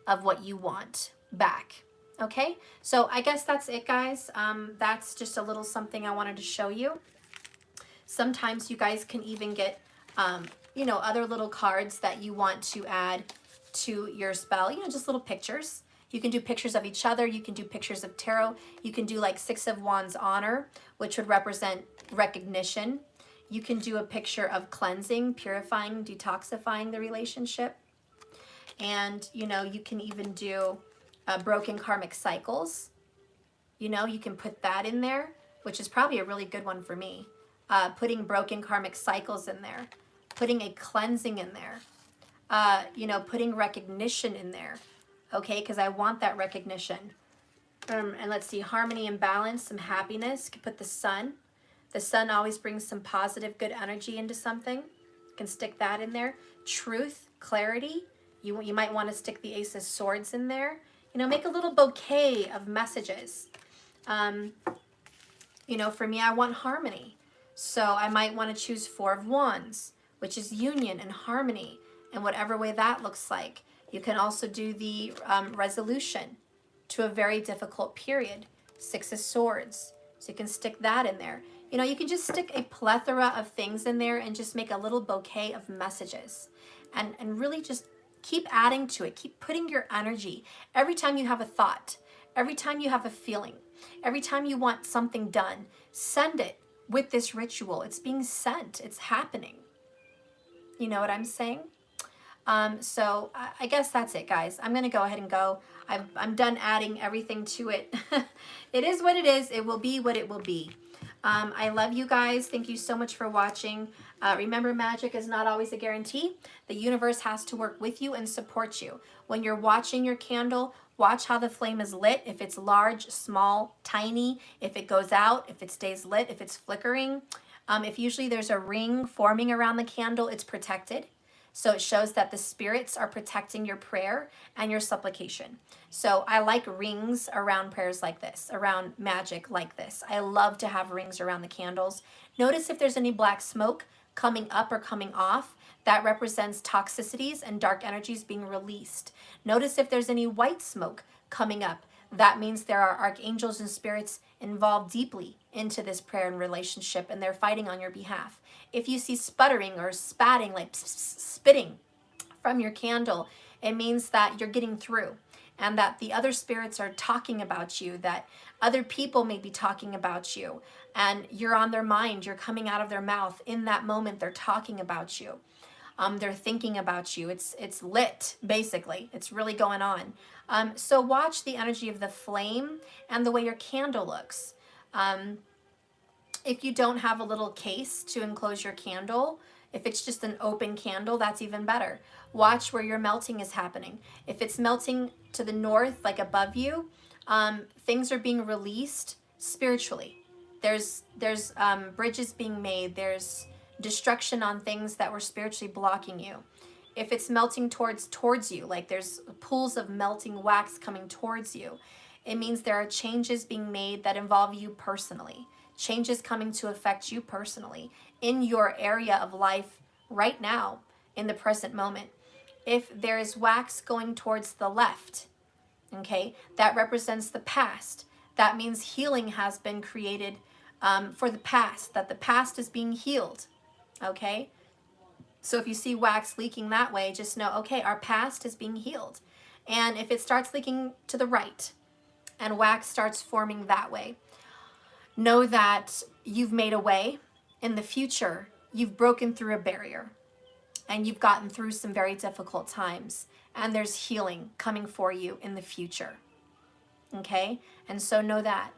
of what you want back. Okay, so I guess that's it, guys. That's just a little something I wanted to show you. Sometimes you guys can even get, other little cards that you want to add to your spell, just little pictures. You can do pictures of each other. You can do pictures of tarot. You can do like 6 of Wands honor, which would represent recognition. You can do a picture of cleansing, purifying, detoxifying the relationship. And, you can even do broken karmic cycles. You can put that in there, which is probably a really good one for me. Putting broken karmic cycles in there. Putting a cleansing in there. Putting recognition in there. Okay, because I want that recognition. And let's see, harmony and balance, some happiness. You can put the sun. The sun always brings some positive, good energy into something. You can stick that in there. Truth, clarity. You might want to stick the Ace of Swords in there. Make a little bouquet of messages. For me, I want harmony. So I might want to choose 4 of Wands, which is union and harmony, and whatever way that looks like. You can also do the resolution to a very difficult period, 6 of Swords. So you can stick that in there. You can just stick a plethora of things in there and just make a little bouquet of messages. And really just keep adding to it. Keep putting your energy. Every time you have a thought, Every time you have a feeling, every time you want something done, send it with this ritual. It's being sent. It's happening. You know what I'm saying? So I guess that's it, guys. I'm going to go ahead and go. I'm done adding everything to it. It is what it is. It will be what it will be. I love you guys. Thank you so much for watching. Remember, magic is not always a guarantee. The universe has to work with you and support you. When you're watching your candle, watch how the flame is lit. If it's large, small, tiny, if it goes out, if it stays lit, if it's flickering. If usually there's a ring forming around the candle, it's protected. So it shows that the spirits are protecting your prayer and your supplication. So I like rings around prayers like this, around magic like this. I love to have rings around the candles. Notice if there's any black smoke coming up or coming off, that represents toxicities and dark energies being released. Notice if there's any white smoke coming up, that means there are archangels and spirits involved deeply into this prayer and relationship, and they're fighting on your behalf. If you see sputtering or spatting, like spitting from your candle, it means that you're getting through and that the other spirits are talking about you, that other people may be talking about you, and you're on their mind, you're coming out of their mouth. In that moment, they're talking about you. They're thinking about you. It's lit, basically. It's really going on. So watch the energy of the flame and the way your candle looks. If you don't have a little case to enclose your candle, if it's just an open candle, that's even better. Watch where your melting is happening. If it's melting to the north, like above you, things are being released spiritually. There's bridges being made. There's destruction on things that were spiritually blocking you. If it's melting towards you, like there's pools of melting wax coming towards you, it means there are changes being made that involve you personally. Changes coming to affect you personally in your area of life right now, in the present moment. If there is wax going towards the left, okay, that represents the past. That means healing has been created for the past, that the past is being healed, okay? So if you see wax leaking that way, just know, okay, our past is being healed. And if it starts leaking to the right and wax starts forming that way, know that you've made a way. In the future, you've broken through a barrier and you've gotten through some very difficult times, and there's healing coming for you in the future. Okay? And so know that.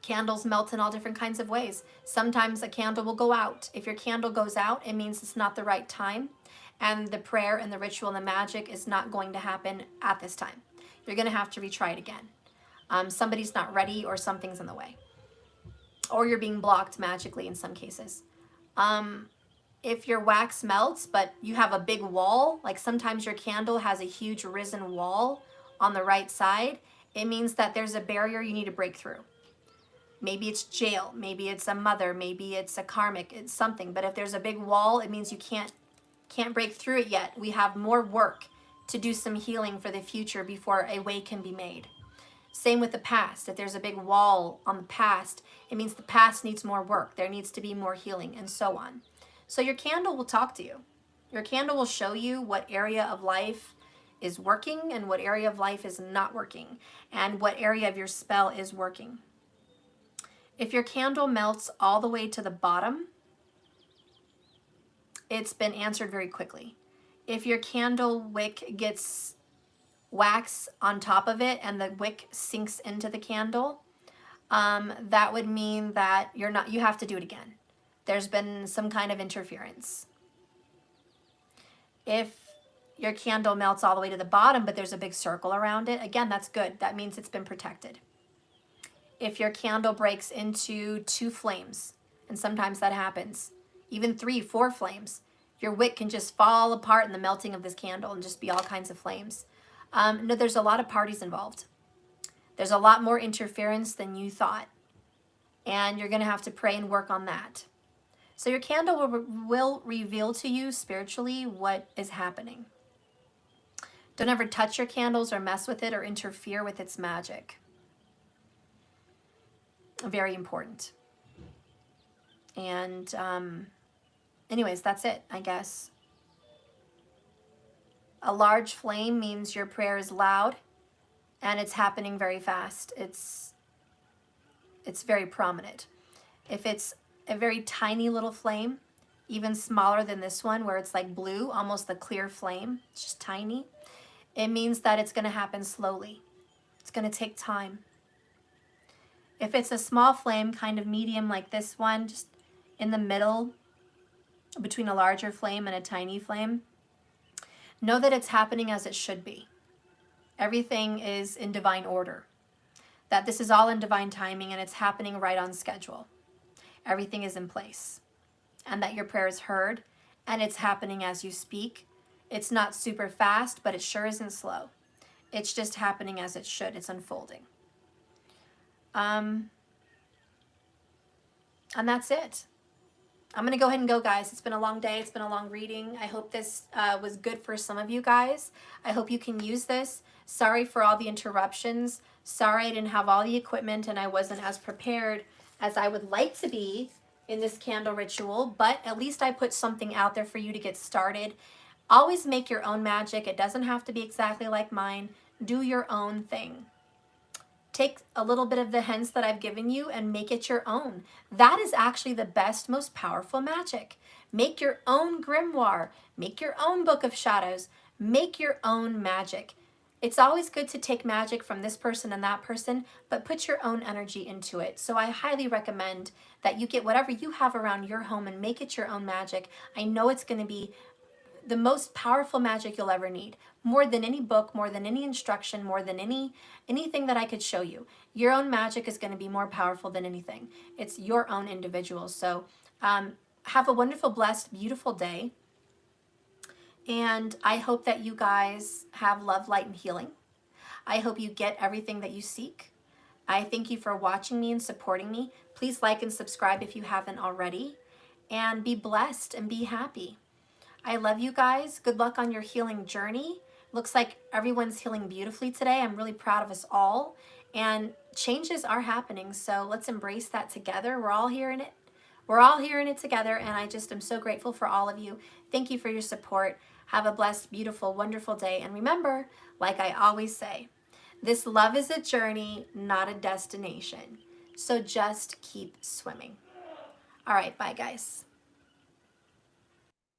Candles melt in all different kinds of ways. Sometimes a candle will go out. If your candle goes out, it means it's not the right time, and the prayer and the ritual and the magic is not going to happen at this time. You're going to have to retry it again. Somebody's not ready, or something's in the way, or you're being blocked magically in some cases. If your wax melts but you have a big wall, like sometimes your candle has a huge risen wall on the right side, it means that there's a barrier you need to break through. Maybe it's jail, maybe it's a mother, maybe it's a karmic, it's something. But if there's a big wall, it means you can't break through it yet. We have more work to do, some healing for the future before a way can be made. Same with the past. If there's a big wall on the past, it means the past needs more work. There needs to be more healing, and so on. So your candle will talk to you. Your candle will show you what area of life is working and what area of life is not working, and what area of your spell is working. If your candle melts all the way to the bottom, it's been answered very quickly. If your candle wick gets wax on top of it and the wick sinks into the candle, that would mean that you have to do it again. There's been some kind of interference. If your candle melts all the way to the bottom, but there's a big circle around it, again, that's good. That means it's been protected. If your candle breaks into 2 flames, and sometimes that happens, even 3, 4 flames, your wick can just fall apart in the melting of this candle and just be all kinds of flames. No, there's a lot of parties involved. There's a lot more interference than you thought, and you're going to have to pray and work on that. So your candle will reveal to you spiritually what is happening. Don't ever touch your candles or mess with it or interfere with its magic. Very important. And anyways, that's it, I guess. A large flame means your prayer is loud. and it's happening very fast. It's very prominent. If it's a very tiny little flame, even smaller than this one where it's like blue, almost the clear flame, it's just tiny, it means that it's going to happen slowly. It's going to take time. If it's a small flame, kind of medium like this one, just in the middle between a larger flame and a tiny flame, know that it's happening as it should be. Everything is in divine order. That this is all in divine timing and it's happening right on schedule. Everything is in place. And that your prayer is heard and it's happening as you speak. It's not super fast, but it sure isn't slow. It's just happening as it should. It's unfolding. And that's it. I'm going to go ahead and go, guys. It's been a long day. It's been a long reading. I hope this was good for some of you guys. I hope you can use this. Sorry for all the interruptions. Sorry I didn't have all the equipment and I wasn't as prepared as I would like to be in this candle ritual, but at least I put something out there for you to get started. Always make your own magic. It doesn't have to be exactly like mine. Do your own thing. Take a little bit of the hints that I've given you and make it your own. That is actually the best, most powerful magic. Make your own grimoire. Make your own book of shadows. Make your own magic. It's always good to take magic from this person and that person, but put your own energy into it. So I highly recommend that you get whatever you have around your home and make it your own magic. I know it's going to be the most powerful magic you'll ever need. More than any book, more than any instruction, more than anything that I could show you. Your own magic is going to be more powerful than anything. It's your own individual. So have a wonderful, blessed, beautiful day. And I hope that you guys have love, light, and healing. I hope you get everything that you seek. I thank you for watching me and supporting me. Please like and subscribe if you haven't already. And be blessed and be happy. I love you guys. Good luck on your healing journey. Looks like everyone's healing beautifully today. I'm really proud of us all. And changes are happening, so let's embrace that together. We're all here in it. We're all here in it together, and I just am so grateful for all of you. Thank you for your support. Have a blessed, beautiful, wonderful day. And remember, like I always say, this love is a journey, not a destination. So just keep swimming. All right, bye guys.